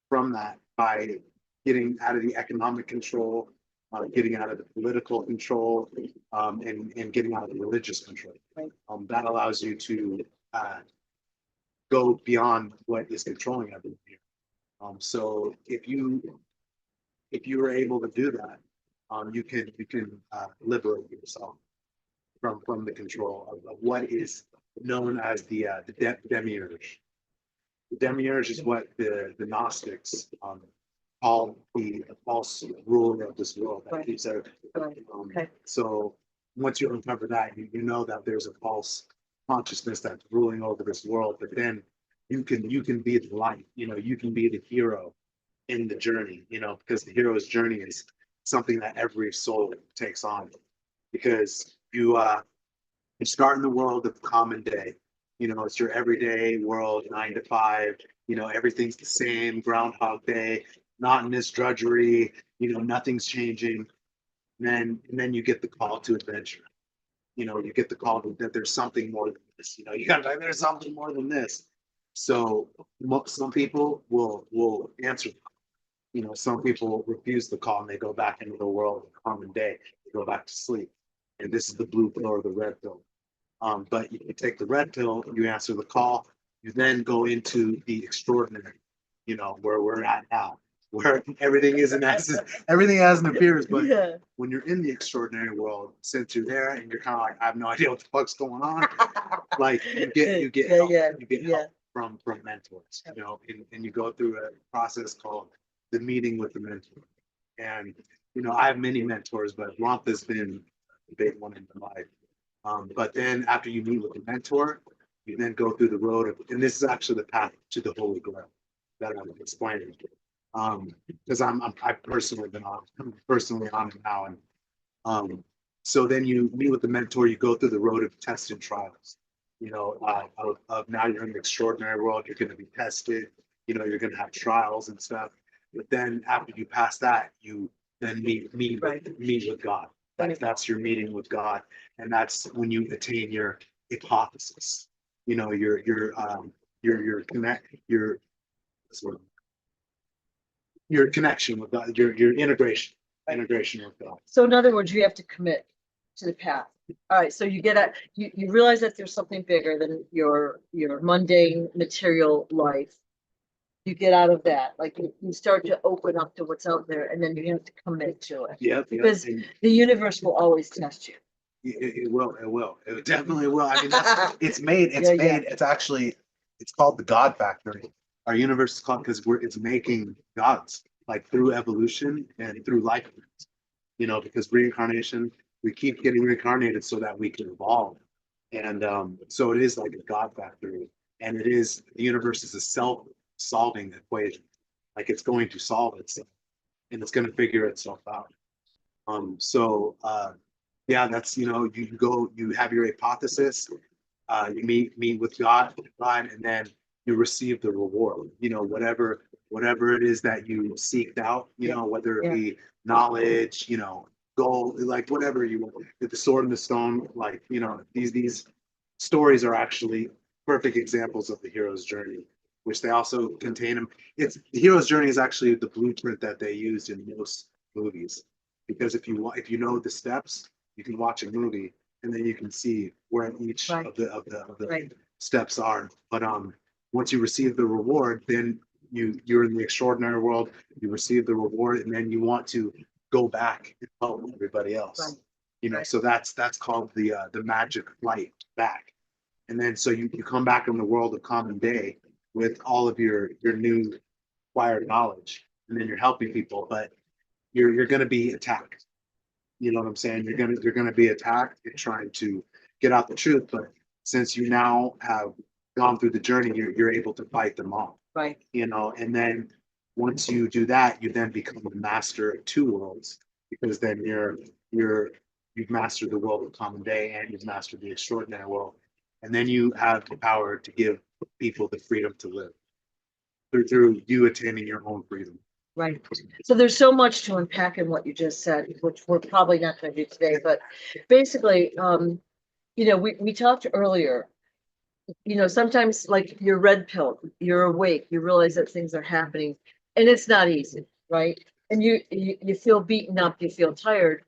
from that by getting out of the economic control, getting out of the political control, and getting out of the religious control. Right. That allows you to go beyond what is controlling everything here. So if you were able to do that, you can liberate yourself from the control of what is known as the demiurge. The demiurge is what the Gnostics called the false ruler of this world that keeps everything. Okay. So once you uncover that, you know that there's a false consciousness that's ruling over this world, but then you can be the light, you can be the hero in the journey, because the hero's journey is something that every soul takes on, because you start in the world of common day. It's your everyday world, 9 to 5. Everything's the same, Groundhog Day, monotonous drudgery. Nothing's changing. And then you get the call to adventure. You get the call that there's something more than this. You got there's something more than this. So some people will answer. Some people refuse the call and they go back into the world of common day. They go back to sleep. And this is the blue pill or the red pill. But you take the red pill, you answer the call, you then go into the extraordinary, where we're at now, where everything hasn't appears. But when you're in the extraordinary world, since you're there and you're kind of like, I have no idea what the fuck's going on, like you get help from mentors, and you go through a process called the meeting with the mentor. And I have many mentors, but Rompha's been a big one in my life. But then after you meet with the mentor, you then go through the road of, and this is actually the path to the Holy Grail that I'm explaining. Because I've personally been on, I'm personally on it now. And so then you meet with the mentor, you go through the road of tests and trials. Of now you're in the extraordinary world, you're going to be tested, you're going to have trials and stuff. But then after you pass that, you then meet with God. That's your meeting with God, and that's when you attain your hypothesis. Your connection with God, your integration with God. So in other words, you have to commit to the path. All right. So you realize that there's something bigger than your mundane material life. You get out of that, like you start to open up to what's out there, and then you have to commit to it. Yeah, because the universe will always test you. It will. It definitely will. I mean, it's made. It's called the God Factory. Our universe is called because it's making gods. like through evolution and through life, because reincarnation, we keep getting reincarnated so that we can evolve. And so it is like a God factory. And the universe is a self-solving equation. Like it's going to solve itself and it's going to figure itself out. Yeah, that's, you have your hypothesis, you meet with God, and then you receive the reward, whatever it is that you seeked out, whether it be knowledge, gold, like whatever you want, the sword and the stone, like, these stories are actually perfect examples of the hero's journey, which they also contain them. The hero's journey is actually the blueprint that they used in most movies, because if you know the steps, you can watch a movie and then you can see where each of the steps are. But once you receive the reward, then you're in the extraordinary world, you receive the reward, and then you want to go back and help everybody else. So that's called the magic flight back. And then so you come back in the world of common day with all of your new acquired knowledge, and then you're helping people, but you're going to be attacked. You know what I'm saying? You're gonna be attacked and trying to get out the truth, but since you now have gone through the journey, you're able to fight them off. Right. And then once you do that, you then become a master of two worlds, because then you've mastered the world of common day and you've mastered the extraordinary world, and then you have the power to give people the freedom to live through you attaining your own freedom. Right. So there's so much to unpack in what you just said, which we're probably not going to do today, but basically, we talked earlier, sometimes like you're red pilled, you're awake, you realize that things are happening and it's not easy, right? And you feel beaten up, you feel tired.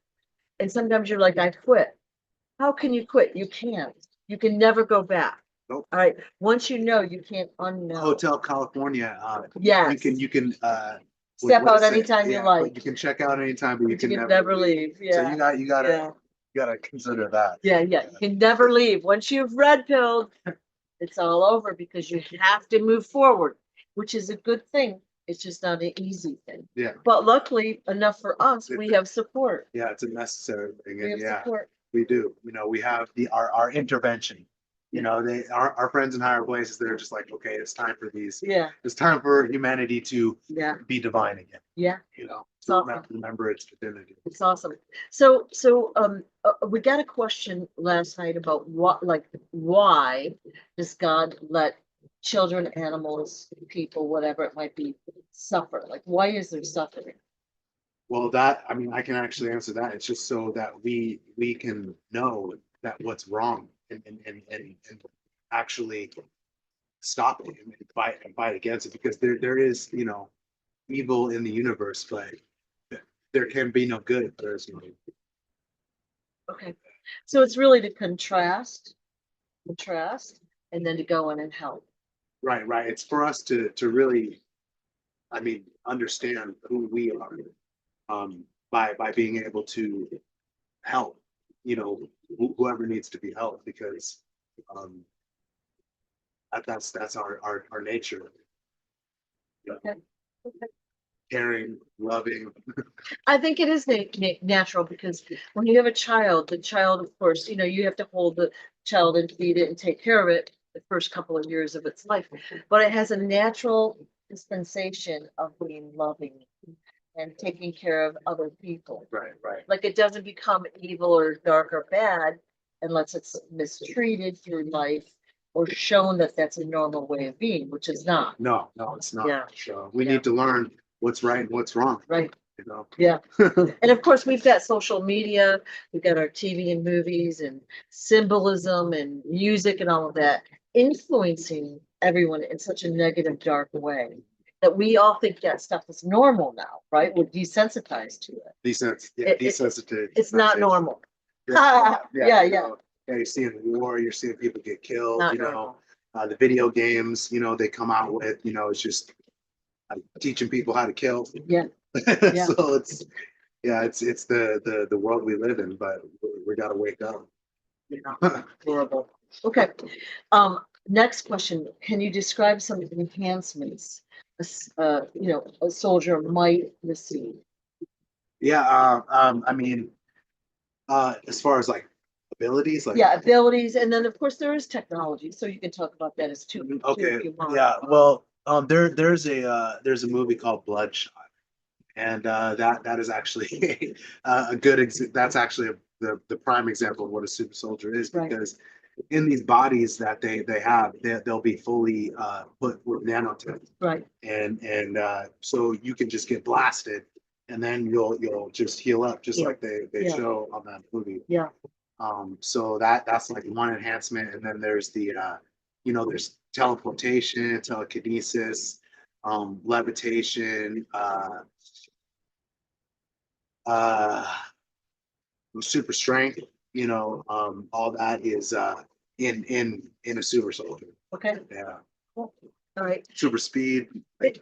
And sometimes you're like, I quit. How can you quit? You can't. You can never go back. Nope. All right. Once you know, you can't unknow. Hotel California. Yes. You can Step out anytime you like. You can check out anytime, but you can never leave. Yeah. So you gotta consider that. Yeah. You can never leave. Once you've red pilled, it's all over, because you have to move forward, which is a good thing. It's just not an easy thing. Yeah. But luckily enough for us, we have support. Yeah, it's a necessary thing. We have support. We do. We have our intervention. Our friends in higher places, they're just like, okay, it's time for these. Yeah. It's time for humanity to be divine again. Yeah. Remember its divinity. It's awesome. So we got a question last night about why does God let children, animals, people, whatever it might be, suffer? Like, why is there suffering? Well, I can actually answer that. It's just so that we can know that what's wrong and actually stop it and fight against it, because there is, evil in the universe, but there can be no good if there's no. Okay. So it's really to contrast, and then to go in and help. Right. It's for us to really, understand who we are, by being able to help, whoever needs to be helped, because that's our nature. Okay. Caring, loving. I think it is natural, because when you have a child, the child, of course, you have to hold the child and feed it and take care of it the first couple of years of its life, but it has a natural dispensation of being loving and taking care of other people. Right. Like, it doesn't become evil or dark or bad unless it's mistreated through life or shown that that's a normal way of being, which is not. No, it's not. Yeah. So we need to learn what's right and what's wrong. Right. Yeah. And of course, we've got social media, we've got our TV and movies and symbolism and music and all of that influencing everyone in such a negative, dark way that we all think that stuff is normal now, right? We're desensitized to it. Desensitized. It's not normal. Yeah. You're seeing war, you're seeing people get killed, not normal. The video games, they come out with, it's just teaching people how to kill. Yeah. So it's the world we live in, but we got to wake up. Horrible. Okay. Next question, can you describe some enhancements a soldier might receive? Yeah, I mean, as far as like abilities, like Yeah, abilities, and then of course there is technology, so you can talk about that as too okay, if you want. yeah, well, there's a movie called Bloodshot, and that is actually a good that's actually the prime example of what a super soldier is, Right. because in these bodies that they have, they'll be fully put with nanotech, Right, and so you can just get blasted, and then you'll just heal up, just Heal. like they Yeah. show on that movie. yeah, So that's like one enhancement, and then there's there's teleportation, telekinesis, levitation, uh, super strength. All that is in a super soldier. okay, Yeah, cool. All right. super speed, like,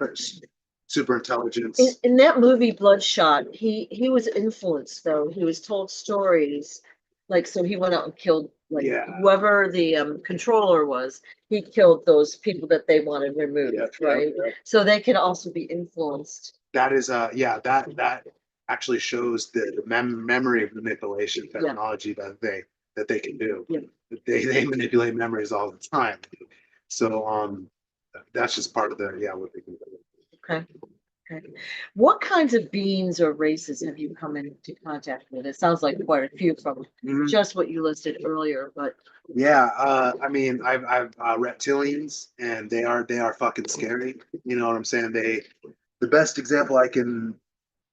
super In, intelligence. in that movie Bloodshot, he was influenced though. He was told stories, like so he went out and killed like Yeah. whoever the controller was. He killed those people that they wanted removed, Yeah, right? yeah. So they can also be influenced. That is yeah, that actually shows the memory manipulation technology that they can do. Yeah. They manipulate memories all the time. So that's just part of what they do. Okay. Okay. What kinds of beings or races have you come into contact with? It sounds like quite a few from Mhm. just what you listed earlier, but Yeah, I mean, I've reptilians, and they are fucking scary. You know what I'm saying? The best example I can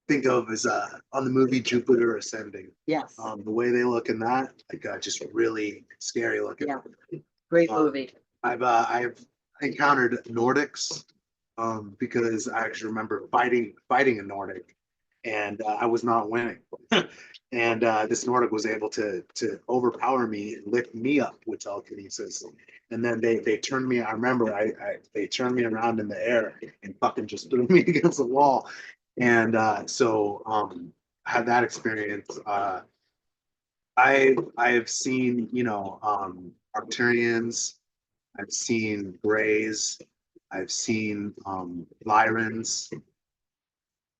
think of is on the movie Jupiter Ascending. yes, The way they look in that, like, just really scary looking. yeah, great Um, movie. I've encountered Nordics, because I actually remember fighting a Nordic, and I was not winning. And this Nordic was able to overpower me and lift me up with telekinesis. And then they turned me. I remember they turned me around in the air and fucking just threw me against the wall. And so I had that experience. I have seen, Arcturians. I've seen Greys. I've seen Lyrans,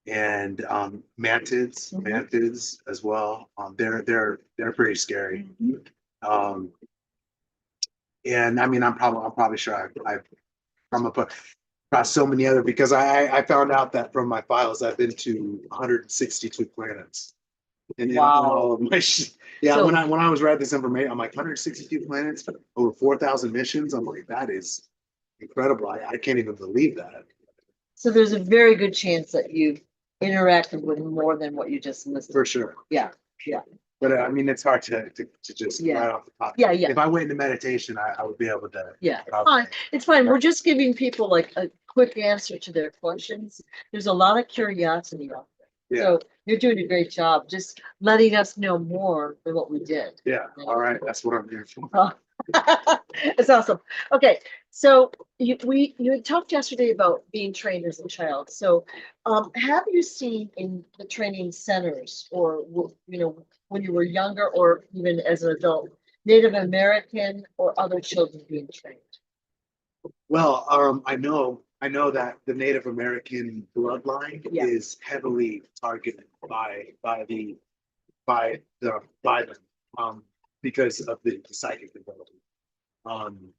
and mantids as well. They're pretty scary. Um, and I mean, I'm probably sure I've come across so many other, because I found out that from my files I've been to 162 planets. And in all of my yeah, So- when I was read this information, I'm like 162 planets, over 4,000 missions. I'm like, that is incredible. I can't even believe that. So there's a very good chance that you've interacted with more than what you just listed. For sure. Yeah, yeah, But I mean, it's hard to just Yeah. right off the top. yeah, yeah, If I went into meditation, I would be able to. yeah. probably- Fine. It's fine. We're just giving people like a quick answer to their questions. There's a lot of curiosity out there. Yeah, So you're doing a great job, just letting us know more than what we did. yeah. All right, that's what I'm here for. It's awesome. Okay, so you had talked yesterday about being trained as a child. So, have you seen in the training centers, or when you were younger, or even as an adult, Native American or other children being trained? Well, I know that the Native American bloodline Yeah. is heavily targeted by them, because of the psychic ability.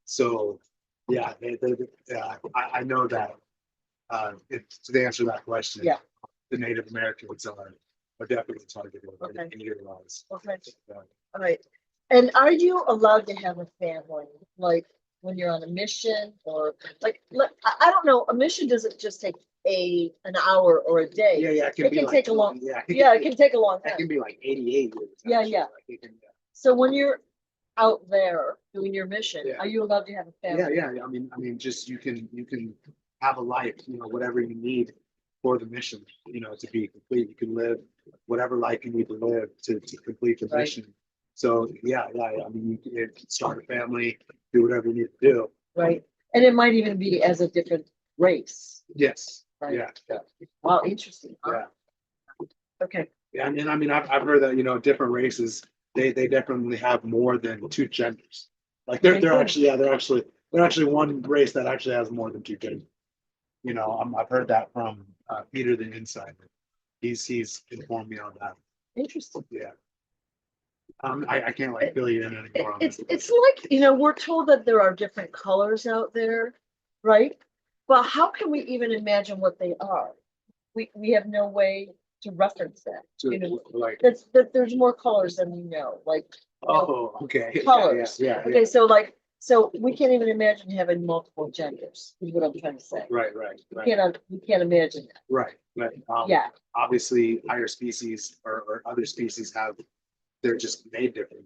So yeah, yeah, I know that. To answer that question, Yeah. the Native Americans are definitely targeted. Okay. in utilize. Okay, Yeah. all right. And are you allowed to have a family, like when you're on a mission, or I don't know, a mission doesn't just take an hour or a day. Yeah, It can take a long, Yeah, yeah, it can take a long that time. can be like 88 years. Yeah, actually. yeah. Like, it can, So when you're out there doing your mission, Yeah. are you allowed to have a family? yeah. Just you can have a life, whatever you need for the mission, to be complete. You can live whatever life you need to live to complete the Right. mission. So yeah. I mean, you can start a family, do whatever you need to do. Right, and it might even be as a different race. Yes. Right. Yeah. Wow, interesting. Huh? Yeah. Okay, Yeah. And I mean, I've heard that, different races, they definitely have more than two genders. Like they're Okay, good. actually, There's actually one race that actually has more than two kids. You know, I've heard that from Peter the Insider. He's informed me on that. Interesting. Yeah. I can't like fill you in anymore on this. It's like, you know, we're told that there are different colors out there, right? But how can we even imagine what they are? We have no way to reference that. You know, Like, that there's more colors than we know, like, you know, oh, okay. Yeah, colors. yeah, yeah. Okay, so like, so we can't even imagine having multiple genders, is what I'm trying to say. Right. We can't imagine that. Right. Yeah, Obviously, higher species or other species they're just made different.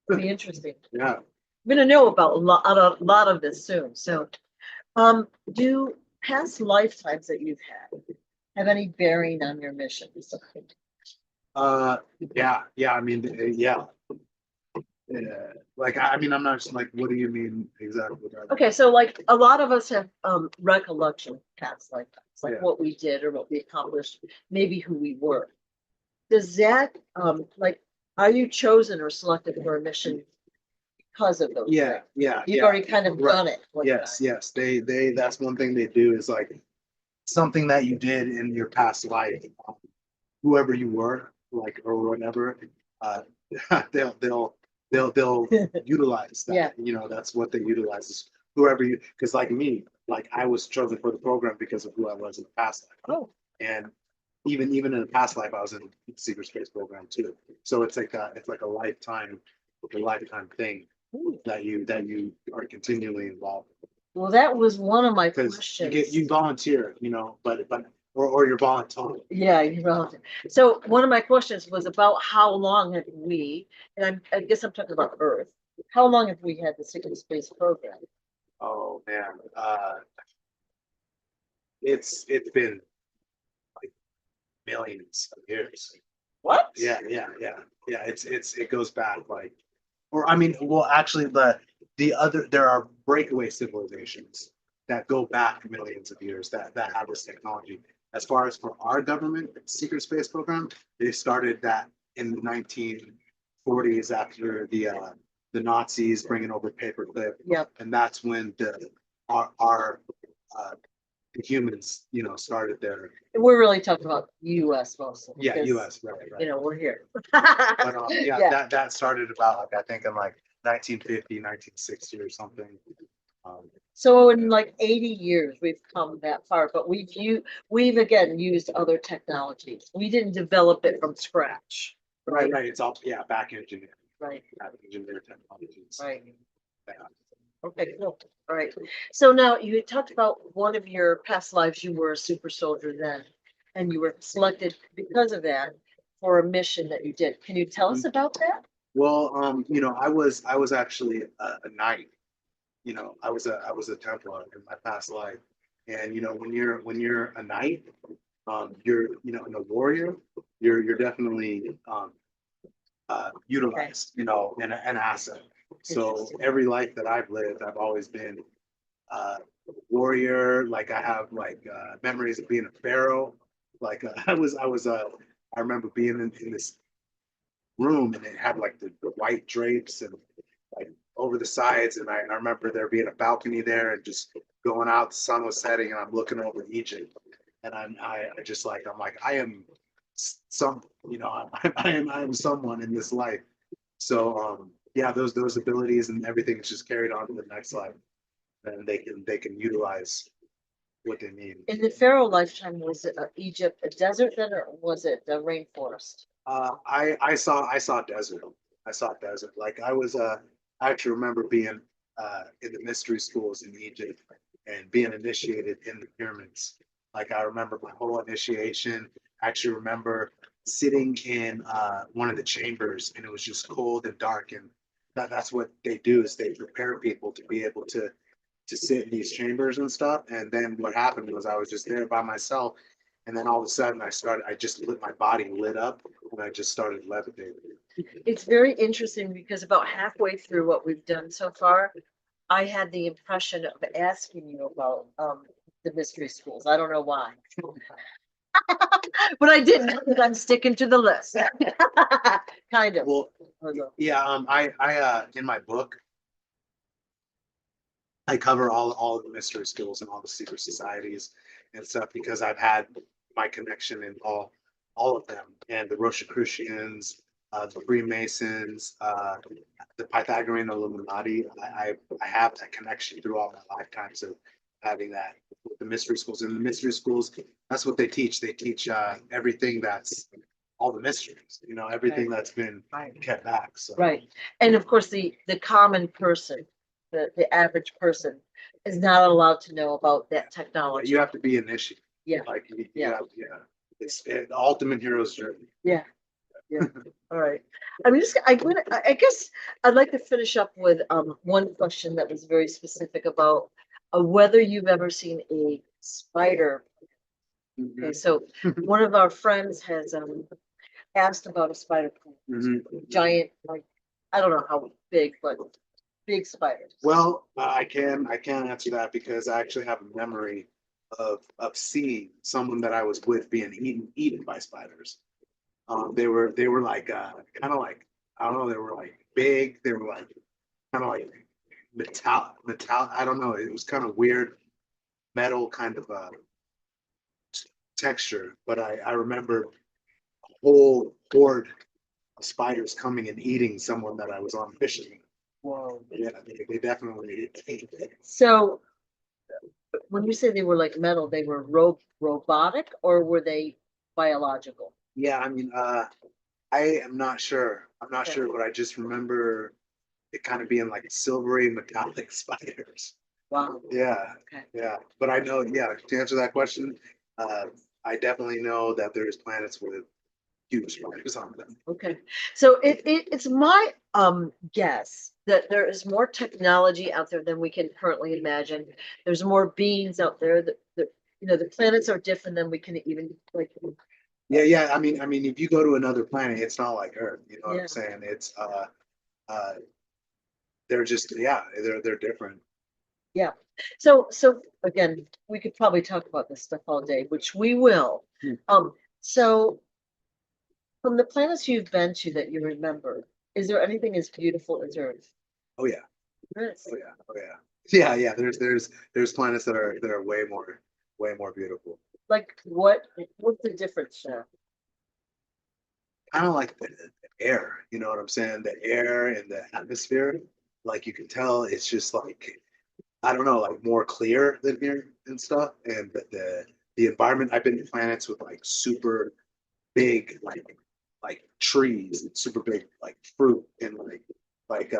it'd be interesting. Yeah. I'm gonna know about a lot of this soon, so. Do past lifetimes that you've had have any bearing on your mission? Yeah. I mean, yeah. Like, I mean, I'm not just like, what do you mean exactly? Okay, so like a lot of us have recollection past lifetimes, like Yeah. what we did or what we accomplished, maybe who we were. Does that like are you chosen or selected for a mission because of those Yeah, things? yeah. You've yeah. already kind of Right. done it. one Yes, time. yes. They, that's one thing they do is like something that you did in your past life, whoever you were, like, or whatever, uh, they'll, they'll, they'll utilize that. Yeah. You know, that's what they utilize is whoever you, because like me, like I was chosen for the program because of who I was in the past life. Oh, And even in the past life, I was in the secret space program too. So it's like a lifetime thing ooh. that you are continually involved Well, that was one of my because questions. you volunteer, you know, but or you're volunteering. Yeah, you're relevant. So one of my questions was about how long have we, and I guess I'm talking about Earth. How long have we had the secret space program? Oh man, it's been like millions of years. What? Yeah. It goes back like, or I mean, well, actually, there are breakaway civilizations that go back millions of years that have this technology. As far as for our government secret space program, they started that in the 1940s after the Nazis bringing over paperclip, Yep. and that's when our uh, the humans, you know, started their We're really talking about US mostly. yeah because, U.S. right. You know, we're here. But yeah, Yeah. that started about like I think in like 1950, 1960 or something. So in like 80 years, we've come that far, but we've again used other technologies. We didn't develop it from scratch. Right. It's all back engineering, Right. back engineer technologies. Right. Yeah. Okay, cool. All right. So now you had talked about one of your past lives, you were a super soldier then, and you were selected because of that for a mission that you did. Can you tell us about that? Well, you know, I was actually a knight. You know, I was a Templar in my past life, and you know, when you're a knight, you're you know, in a warrior, you're definitely utilized, you know, an asset. So every life that I've lived, I've always been warrior. Like I have like memories of being a pharaoh. Like I remember being in this room and it had like the white drapes and like over the sides. And I remember there being a balcony there and just going out, the sun was setting and I'm looking over Egypt. And I just like, I'm like, I am some, you know, I am someone in this life. So yeah, those abilities and everything is just carried on to the next life. And they can utilize what they need. In the Pharaoh lifetime, was it Egypt a desert then, or was it the rainforest? I saw desert. I saw desert. Like I actually remember being in the mystery schools in Egypt and being initiated in the pyramids. Like I remember my whole initiation. I actually remember sitting in one of the chambers and it was just cold and dark and that's what they do is they prepare people to be able to sit in these chambers and stuff. And then what happened was I was just there by myself. And then all of a sudden I just my body lit up and I just started levitating. It's very interesting because about halfway through what we've done so far, I had the impression of asking you about the mystery schools. I don't know why. But I didn't because I'm sticking to the list. Kind of. Well, yeah, in my book, I cover all of the mystery schools and all the secret societies and stuff because I've had my connection in all of them, and the Rosicrucians, the Freemasons, the Pythagorean Illuminati. I have that connection throughout my lifetimes of having that with the mystery schools. And the mystery schools, that's what they teach. They teach everything that's all the mysteries, everything that's been Right. kept back. So Right. And of course, the common person, the average person is not allowed to know about that technology. you have to be initiated. Yeah. Like Yeah. It's the ultimate hero's journey. Yeah. Yeah. All right. I guess I'd like to finish up with one question that was very specific about whether you've ever seen a spider. Okay, so one of our friends has asked about a spider plant, giant, like I don't know how big, but big spiders. Well, I can answer that because I actually have a memory of seeing someone that I was with being eaten by spiders. They were like kind of like I don't know, they were like big, they were like kind of like metal, I don't know, it was kind of weird metal kind of texture, but I remember a whole horde of spiders coming and eating someone that I was on fishing. Whoa. Yeah, they definitely ate it. So when you say they were like metal, they were robotic or were they biological? Yeah, I mean, I am not sure. I'm not sure, but I just remember it kind of being like silvery metallic spiders. Wow. Yeah, Okay. yeah. But I know, yeah, to answer that question, uh, I definitely know that there's planets with huge spiders on them. Okay. So it's my guess that there is more technology out there than we can currently imagine. There's more beings out there that the planets are different than we can even like. Yeah, yeah. I mean, if you go to another planet, it's not like Earth. You know what Yeah. I'm saying? It's uh, they're just yeah, they're different. Yeah. So again, we could probably talk about this stuff all day, which we will. So from the planets you've been to that you remember, is there anything as beautiful as Earth? Oh yeah, Yes. oh yeah, oh yeah, yeah, yeah. There's planets that are way more beautiful. Like what's the difference there? Kind of like the air, you know what I'm saying? The air and the atmosphere, like you can tell, it's just like I don't know, like more clear than here and stuff. And the environment. I've been to planets with like super big like trees and super big like fruit and like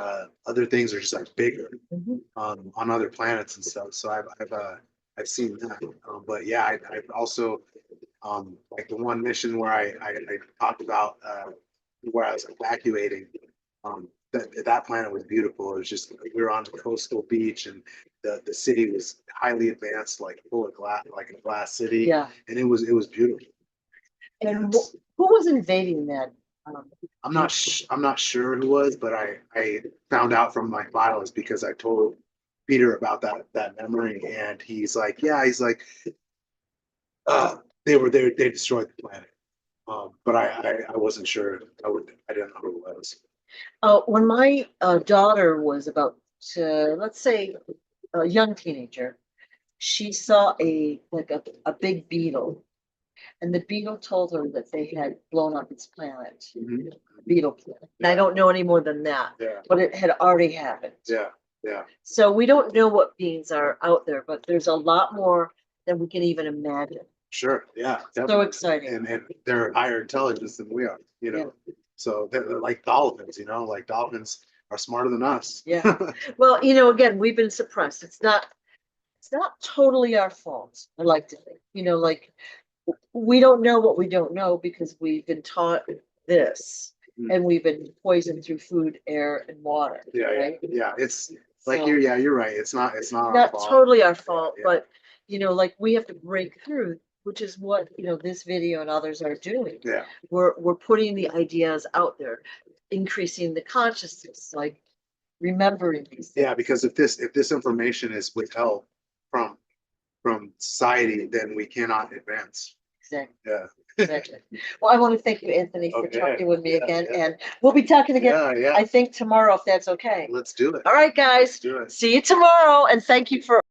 other things are just like bigger Mhm. on other planets and stuff. So I've seen that. But yeah, I've also like the one mission where I talked about where I was evacuating. That planet was beautiful. It was just we were on a coastal beach and the city was highly advanced, like full of glass, like a glass city, Yeah. and it was beautiful. And who was invading that? Um, I'm not sure who was, but I found out from my files because I told Peter about that memory, and he's like, yeah, he's like, they destroyed the planet. But I wasn't sure. I didn't know who it was. when my daughter was about, let's say, a young teenager, she saw a big beetle, and the beetle told her that they had blown up its planet, Mhm. beetle planet. And I don't know any more than that, Yeah, but it had already happened. yeah, yeah. So we don't know what beings are out there, but there's a lot more than we can even imagine. Sure, yeah, So definitely. exciting. And they're higher intelligence than we are, So they're like dolphins, like dolphins are smarter than us. Yeah. Well, again, we've been suppressed. It's not totally our fault. I like to think, like we don't know what we don't know because we've been taught this Mm. and we've been poisoned through food, air, and water. Yeah, Right? yeah. It's like So you're right. It's not our not fault. totally our fault, Yeah. but like we have to break through, which is what this video and others are doing. Yeah, We're putting the ideas out there, increasing the consciousness, like remembering these things. yeah. Because if this information is withheld from from society, then we cannot advance. Exactly. Yeah. Exactly. Well, I want to thank you, Anthony, for Okay. talking with me Yeah, again, yeah. and we'll be talking again, Yeah, yeah. I think tomorrow, if that's okay. Let's do it. All right, Let's guys, do it. see you tomorrow, and thank you for